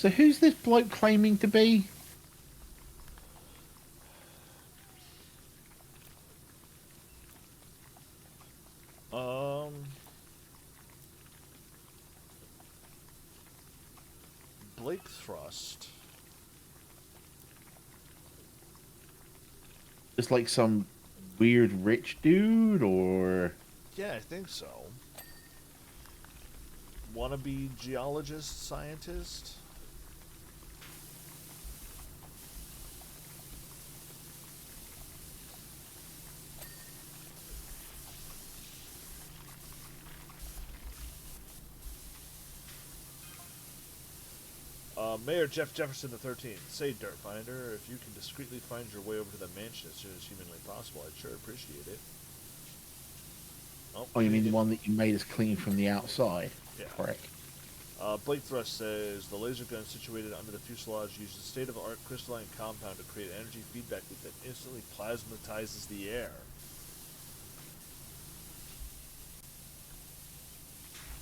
[SPEAKER 2] So who's this bloke claiming to be?
[SPEAKER 1] Blake Thrust.
[SPEAKER 2] Just like some weird rich dude, or
[SPEAKER 1] Yeah, I think so. Wannabe geologist, scientist? Mayor Jeff Jefferson III. Say, Dirtfinder, if you can discreetly find your way over to the mansion as soon as humanly possible, I'd sure appreciate it.
[SPEAKER 2] oh, you mean the one that you made us clean from the outside?
[SPEAKER 1] Yeah.
[SPEAKER 2] Correct.
[SPEAKER 1] Blake Thrust says the laser gun situated under the fuselage uses a state-of-the-art crystalline compound to create an energy feedback loop that instantly plasmatizes the air.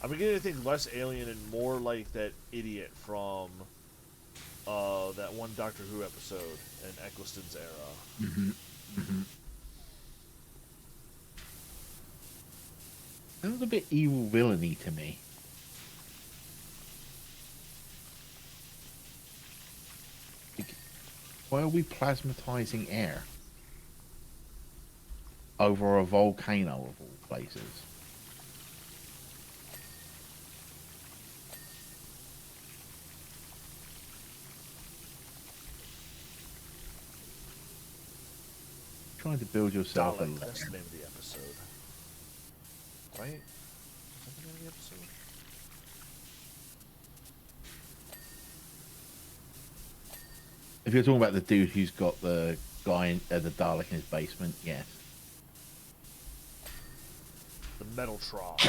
[SPEAKER 1] I'm beginning to think less alien and more like that idiot from that one Doctor Who episode in Eccleston's era.
[SPEAKER 2] Mm-hmm. Mm-hmm. That was a bit evil villainy to me. Like, why are we plasmatizing air over a volcano of all places? Trying to build yourself
[SPEAKER 1] Dalek,
[SPEAKER 2] a
[SPEAKER 1] that's the name of the episode. Right? Is that the name of the episode?
[SPEAKER 2] If you're talking about the dude who's got the guy, the Dalek in his basement, yes.
[SPEAKER 1] The Metal Trough.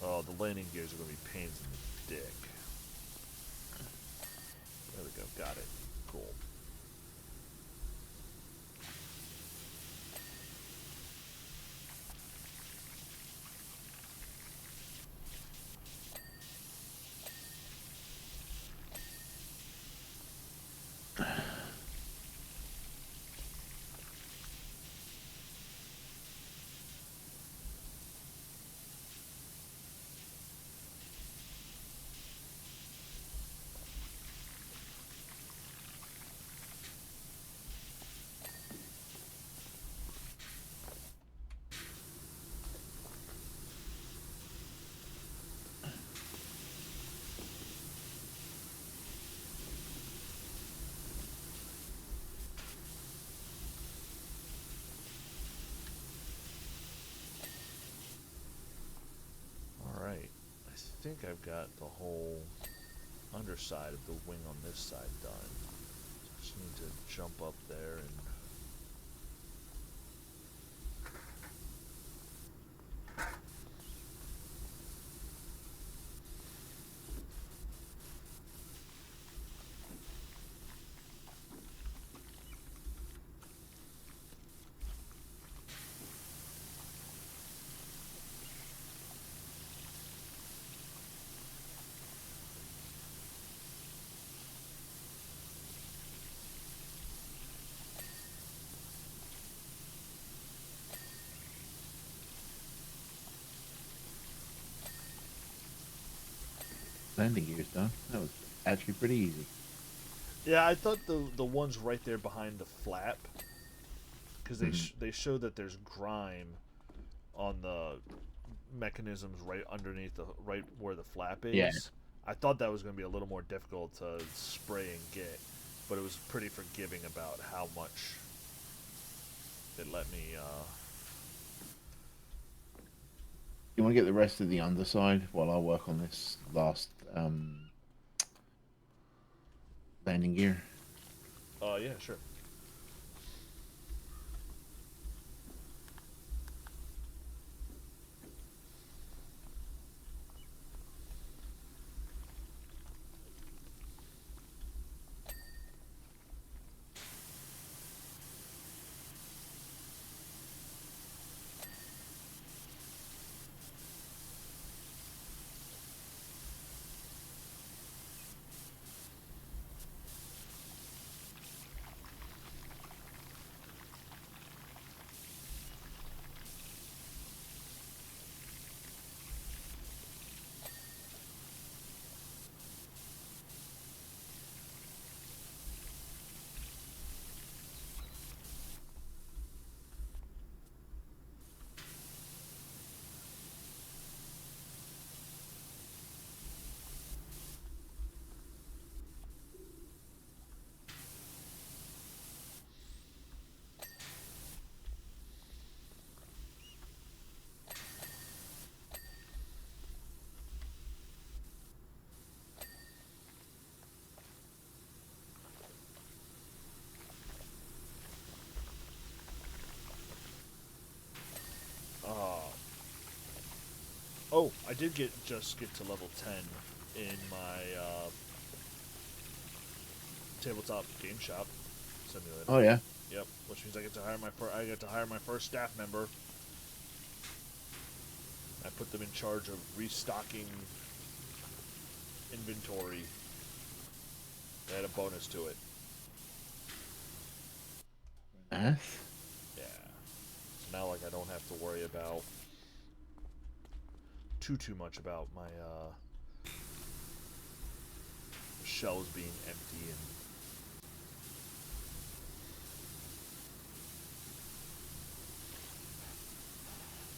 [SPEAKER 1] Oh, the landing gears are going to be pains in the dick. There we go. Got it. Cool. think I've got the whole underside of the wing on this side done. So I just need to jump up there and...
[SPEAKER 2] Landing gear's done. That was actually pretty easy.
[SPEAKER 1] Yeah, I thought the ones right there behind the flap, because they show that there's grime on the mechanisms right underneath the right where the flap is.
[SPEAKER 2] Yeah.
[SPEAKER 1] I thought that was going to be a little more difficult to spray and get, but it was pretty forgiving about how much it let me.
[SPEAKER 2] You want to get the rest of the underside while I work on this last landing gear?
[SPEAKER 1] Yeah, sure. Oh, I did just get to level 10 in my tabletop game shop simulator.
[SPEAKER 2] Oh yeah.
[SPEAKER 1] Yep, which means I get to hire my first staff member. I put them in charge of restocking inventory. They had a bonus to it.
[SPEAKER 2] Math?
[SPEAKER 1] Yeah. So now, like, I don't have to worry about too much about my shelves being empty and...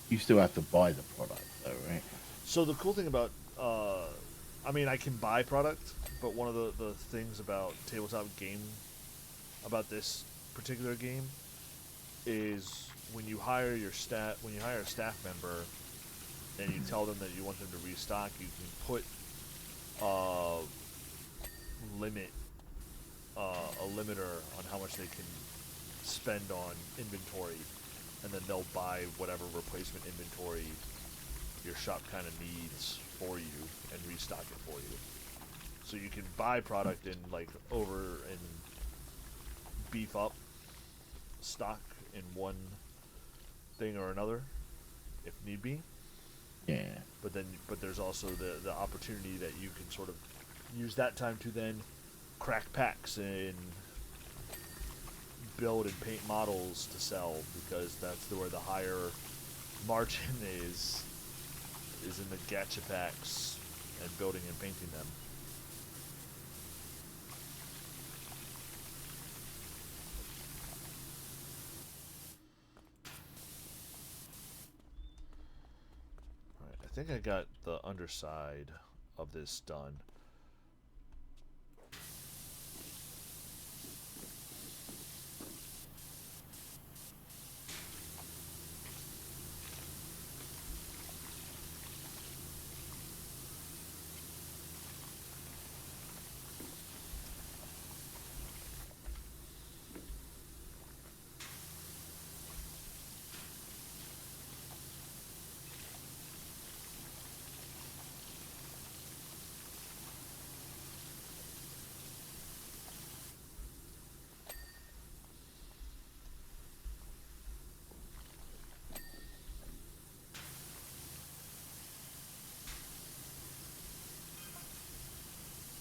[SPEAKER 2] You still have to buy the product, though, right?
[SPEAKER 1] So the cool thing about, I mean, I can buy product, but one of the things about about this particular game, is when you hire a staff member, and you tell them that you want them to restock, you can put a limiter on how much they can spend on inventory, and then they'll buy whatever replacement inventory your shop kind of needs for you and restock it for you. So you can buy product and and beef up stock in one thing or another if need be.
[SPEAKER 2] Yeah.
[SPEAKER 1] But there's also the opportunity that you can sort of use that time to then crack packs and build and paint models to sell, because that's where the higher margin is in the gacha packs and building and painting them. Alright, I think I got the underside of this done.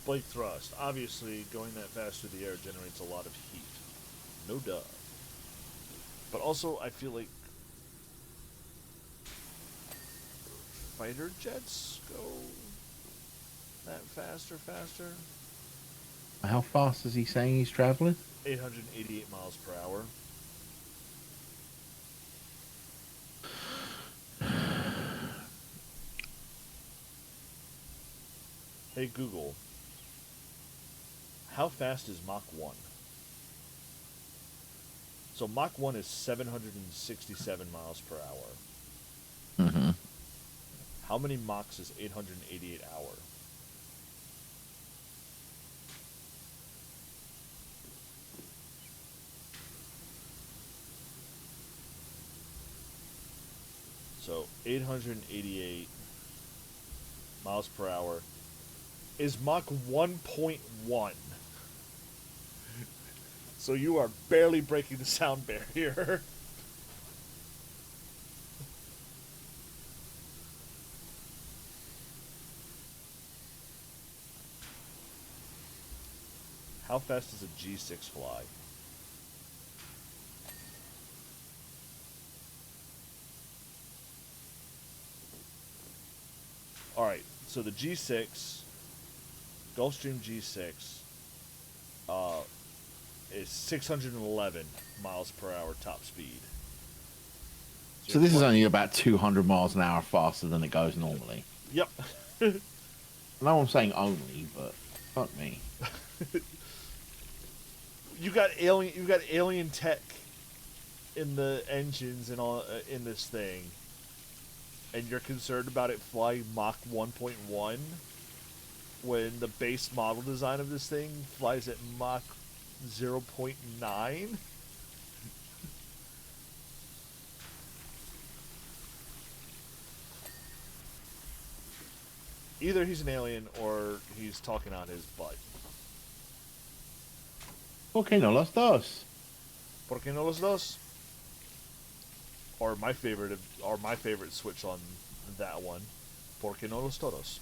[SPEAKER 1] Blake thrust. Obviously, going that fast through the air generates a lot of heat. No duh. But also, I feel like fighter jets go that fast or faster.
[SPEAKER 2] How fast is he saying he's traveling?
[SPEAKER 1] 888 miles per hour. Hey Google, how fast is Mach 1? So Mach 1 is 767 miles per hour.
[SPEAKER 2] Mm-hmm.
[SPEAKER 1] How many Machs is 888 hour? So 888 miles per hour is Mach 1.1. So you are barely breaking the sound barrier. How fast does a G6 fly? Alright, so the G6, Gulfstream G6, is 611 miles per hour top speed.
[SPEAKER 2] So this is only about 200 miles an hour faster than it goes normally.
[SPEAKER 1] Yep.
[SPEAKER 2] I know I'm saying only, but fuck me.
[SPEAKER 1] You got alien tech in the engines and all in this thing, and you're concerned about it flying Mach 1.1 when the base model design of this thing flies at Mach 0.9. Either he's an alien or he's talking on his butt.
[SPEAKER 2] ¿Por qué no los dos?
[SPEAKER 1] ¿Por qué no los dos? Or my favorite switch on that one. ¿Por qué no los todos?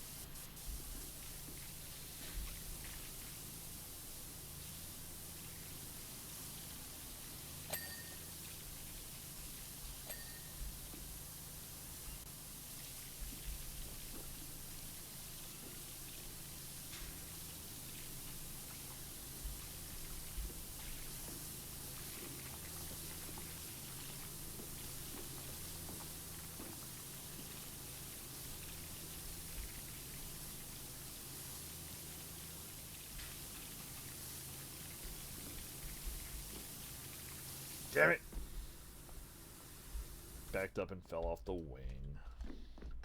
[SPEAKER 1] Damn it! Backed up and fell off the wing.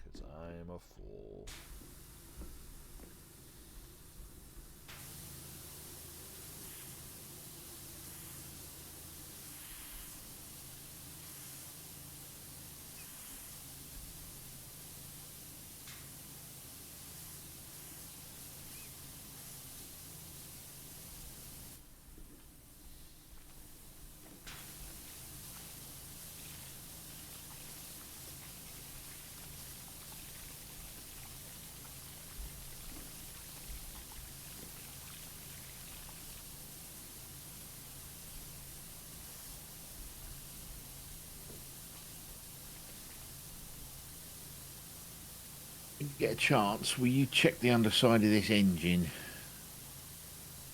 [SPEAKER 1] Because I am a fool.
[SPEAKER 2] If you get a chance, will you check the underside of this engine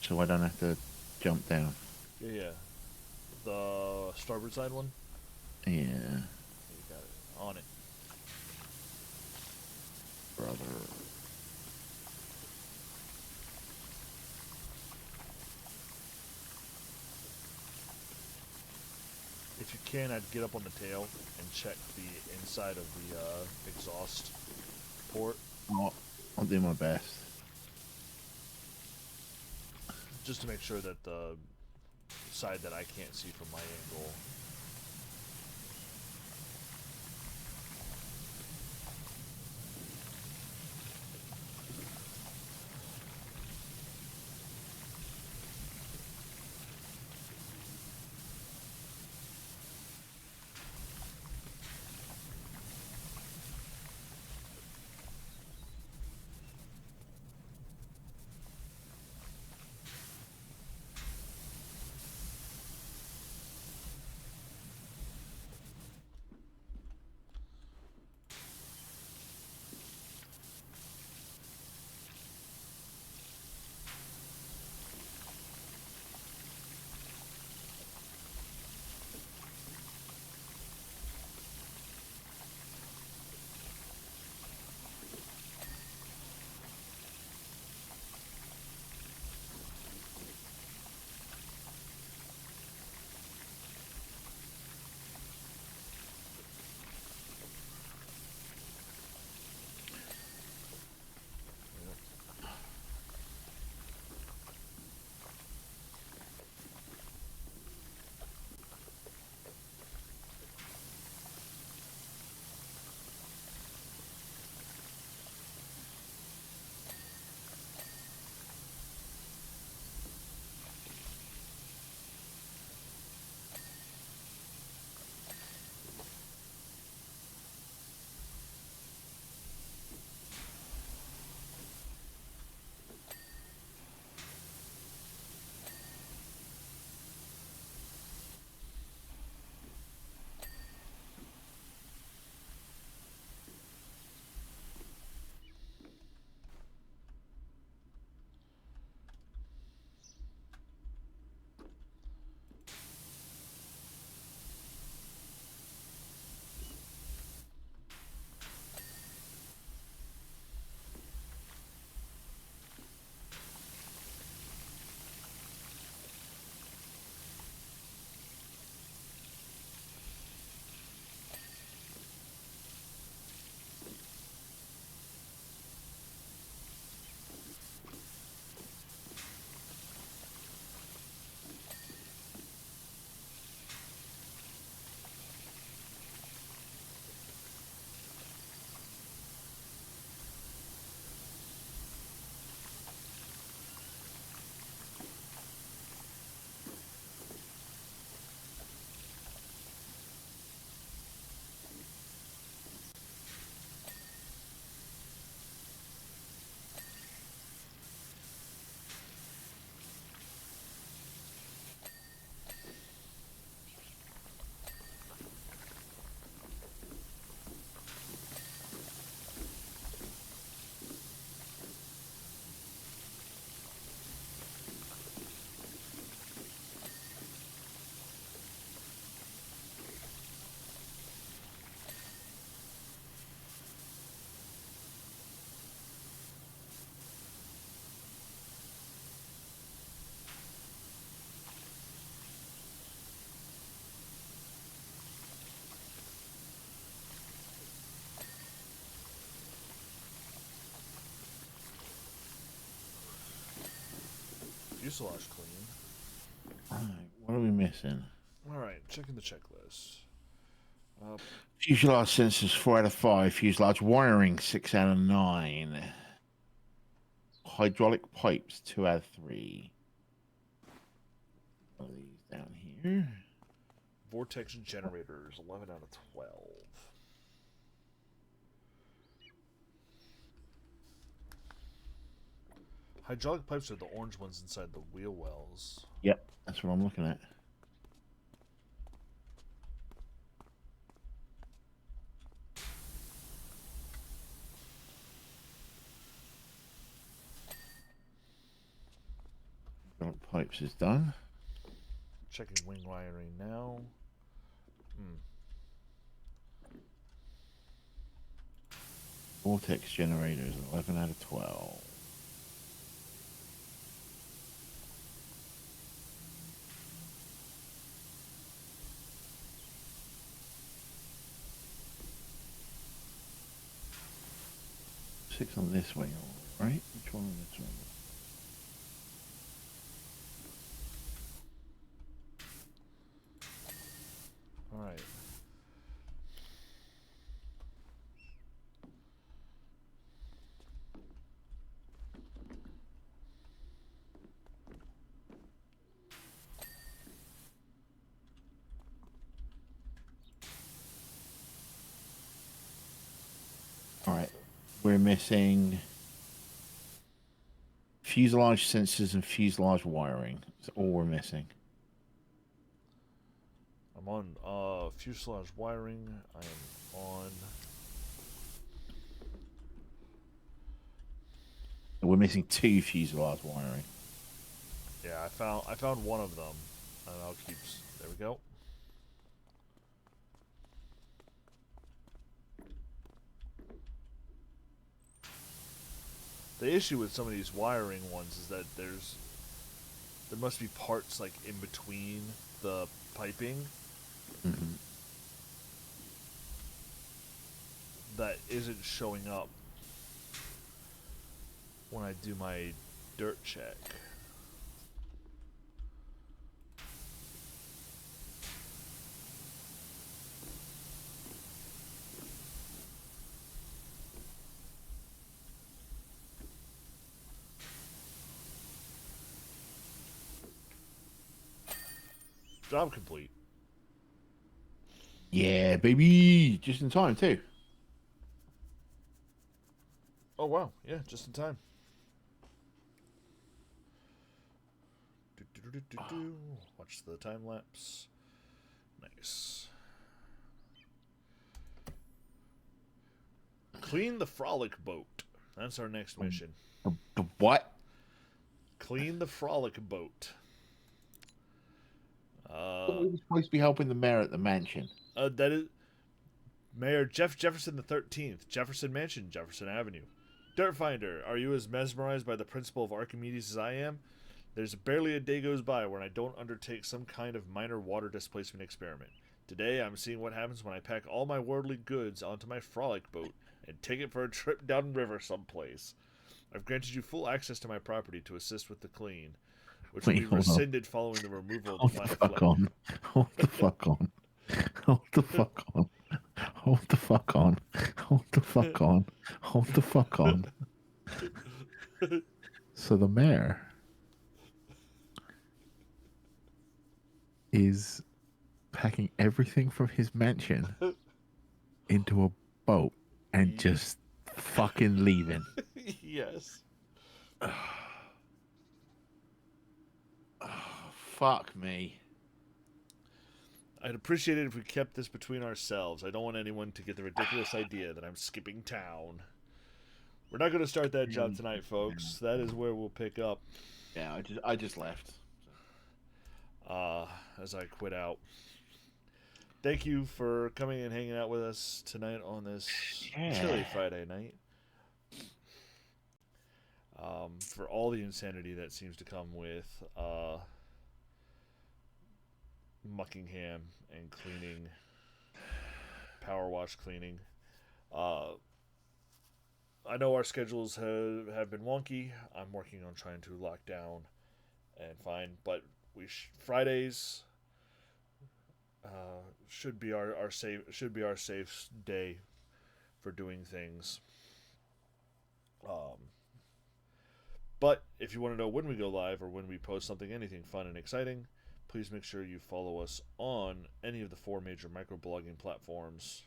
[SPEAKER 2] so I don't have to jump down?
[SPEAKER 1] Yeah. The starboard side one?
[SPEAKER 2] Yeah,
[SPEAKER 1] You got it. On it.
[SPEAKER 2] brother.
[SPEAKER 1] If you can, I'd get up on the tail and check the inside of the exhaust port.
[SPEAKER 2] I'll do my best.
[SPEAKER 1] Just to make sure that the side that I can't see from my angle. fuselage clean.
[SPEAKER 2] Alright, what are we missing?
[SPEAKER 1] All right, checking the checklist.
[SPEAKER 2] Fuselage sensors 4 out of 5. Fuselage wiring 6 out of 9. Hydraulic pipes 2 out of 3. What are these down here?
[SPEAKER 1] Vortex generators 11 out of 12. Hydraulic pipes are the orange ones inside the wheel wells.
[SPEAKER 2] Yep, that's what I'm looking at. Hydraulic pipes is done.
[SPEAKER 1] Checking wing wiring now.
[SPEAKER 2] Vortex generators 11 out of 12. Six on this way, all right? Which one on this one?
[SPEAKER 1] All right.
[SPEAKER 2] All right. We're missing fuselage sensors and fuselage wiring. That's all we're missing.
[SPEAKER 1] I'm on fuselage wiring. I am on.
[SPEAKER 2] We're missing 2 fuselage wiring.
[SPEAKER 1] Yeah, I found one of them, and I'll keep. There we go. The issue with some of these wiring ones is that there must be parts like in between the piping that isn't showing up when I do my dirt check. Job complete.
[SPEAKER 2] Yeah, baby. Just in time, too.
[SPEAKER 1] Oh, wow. Yeah, just in time. Watch the time lapse. Nice. Clean the frolic boat. That's our next mission.
[SPEAKER 2] The what?
[SPEAKER 1] Clean the frolic boat.
[SPEAKER 2] We're supposed to be helping the mayor at the mansion.
[SPEAKER 1] That is Mayor Jeff Jefferson the 13th, Jefferson Mansion, Jefferson Avenue. Dirt Finder, are you as mesmerized by the principle of Archimedes as I am? There's barely a day goes by when I don't undertake some kind of minor water displacement experiment. Today, I'm seeing what happens when I pack all my worldly goods onto my frolic boat and take it for a trip downriver someplace. I've granted you full access to my property to assist with the clean, which will be rescinded following the removal of the final
[SPEAKER 2] fuck on. Hold the fuck on. Hold the fuck on. Hold the fuck on. Hold the fuck on. Hold the fuck on. So the mayor is packing everything from his mansion into a boat and just fucking leaving.
[SPEAKER 1] Yes.
[SPEAKER 2] Oh, fuck me.
[SPEAKER 1] I'd appreciate it if we kept this between ourselves. I don't want anyone to get the ridiculous idea that I'm skipping town. We're not going to start that job tonight, folks. That is where we'll pick up.
[SPEAKER 2] Yeah, I just left.
[SPEAKER 1] As I quit out. Thank you for coming and hanging out with us tonight on this chilly Friday night. For all the insanity that seems to come with Muckingham and cleaning, power wash cleaning. I know our schedules have been wonky. I'm working on trying to lock down and fine. But Fridays should be our safe day for doing things. Um, but if you want to know when we go live or when we post something, anything fun and exciting, please make sure you follow us on any of the 4 major microblogging platforms.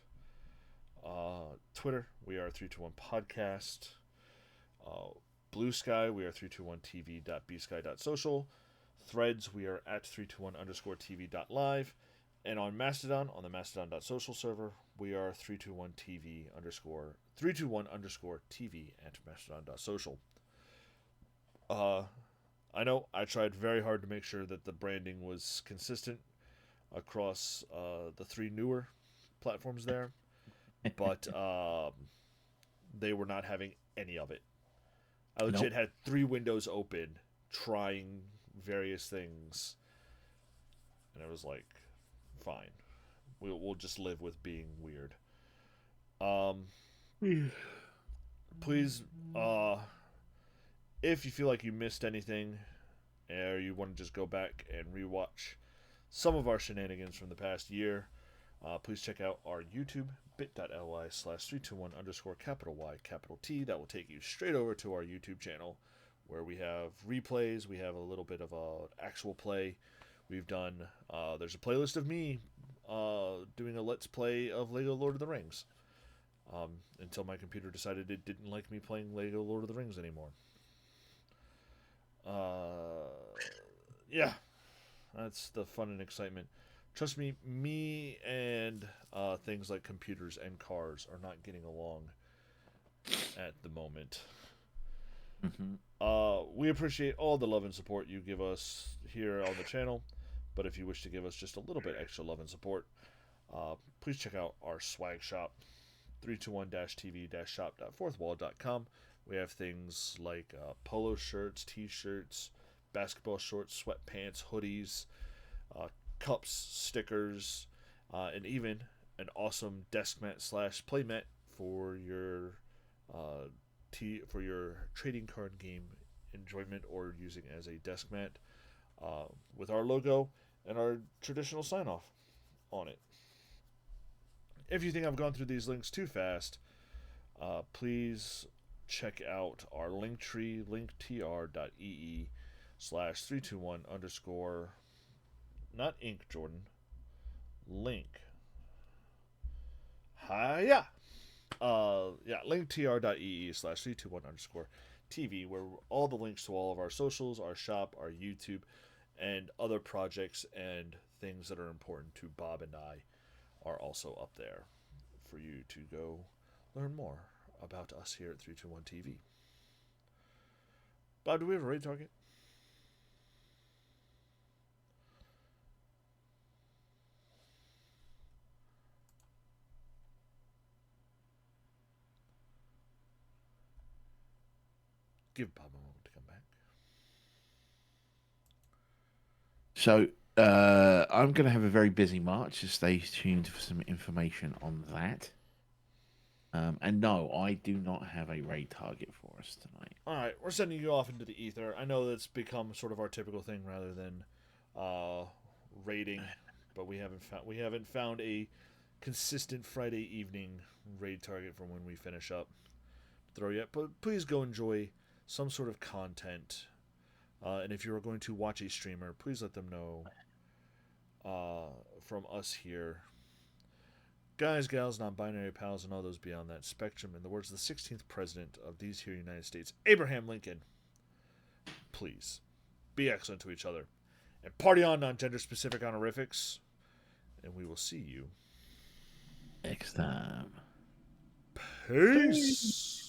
[SPEAKER 1] Twitter, we are 321 Podcast. Blue Sky, we are 321tv.bsky.social. Threads, we are at 321_tv.live. And on Mastodon, on the mastodon.social server, we are 321tv at mastodon.social. I know I tried very hard to make sure that the branding was consistent across the 3 newer platforms there, but they were not having any of it. I legit had 3 windows open trying various things, and I was like, fine, we'll just live with being weird. Please, if you feel like you missed anything, or you want to just go back and rewatch some of our shenanigans from the past year, please check out our YouTube, bit.ly/321_Y_T. That will take you straight over to our YouTube channel, where we have replays. We have a little bit of actual play. We've done, there's a playlist of me doing a Let's Play of Lego Lord of the Rings. Until my computer decided it didn't like me playing Lego Lord of the Rings anymore. Yeah, that's the fun and excitement. Trust me, and things like computers and cars are not getting along at the moment. We appreciate all the love and support you give us here on the channel, but if you wish to give us just a little bit extra love and support, please check out our swag shop, 321-tv-shop.fourthwall.com. We have things like polo shirts, t-shirts, basketball shorts, sweatpants, hoodies, cups, stickers, and even an awesome desk mat / playmat for your for your trading card game enjoyment or using as a desk mat, with our logo and our traditional sign off on it. If you think I've gone through these links too fast, please check out our Linktree, linktr.ee/321_ not ink, Jordan. Link. Hiya! linktr.ee/321_TV, where all the links to all of our socials, our shop, our YouTube, and other projects and things that are important to Bob and I are also up there for you to go learn more about us here at 321 TV. Bob, do we have a raid target? Give Bob a moment to come back.
[SPEAKER 2] So, I'm going to have a very busy March, so stay tuned for some information on that. And no, I do not have a raid target for us tonight.
[SPEAKER 1] All right, we're sending you off into the ether. I know that's become sort of our typical thing rather than raiding, but we haven't found a consistent Friday evening raid target for when we finish up throw yet. But please go enjoy some sort of content, and if you are going to watch a streamer, please let them know from us here. Guys, gals, non-binary pals, and all those beyond that spectrum, in the words of the 16th president of these here United States, Abraham Lincoln, please be excellent to each other and party on non-gender-specific honorifics, and we will see you
[SPEAKER 2] next time.
[SPEAKER 1] Peace.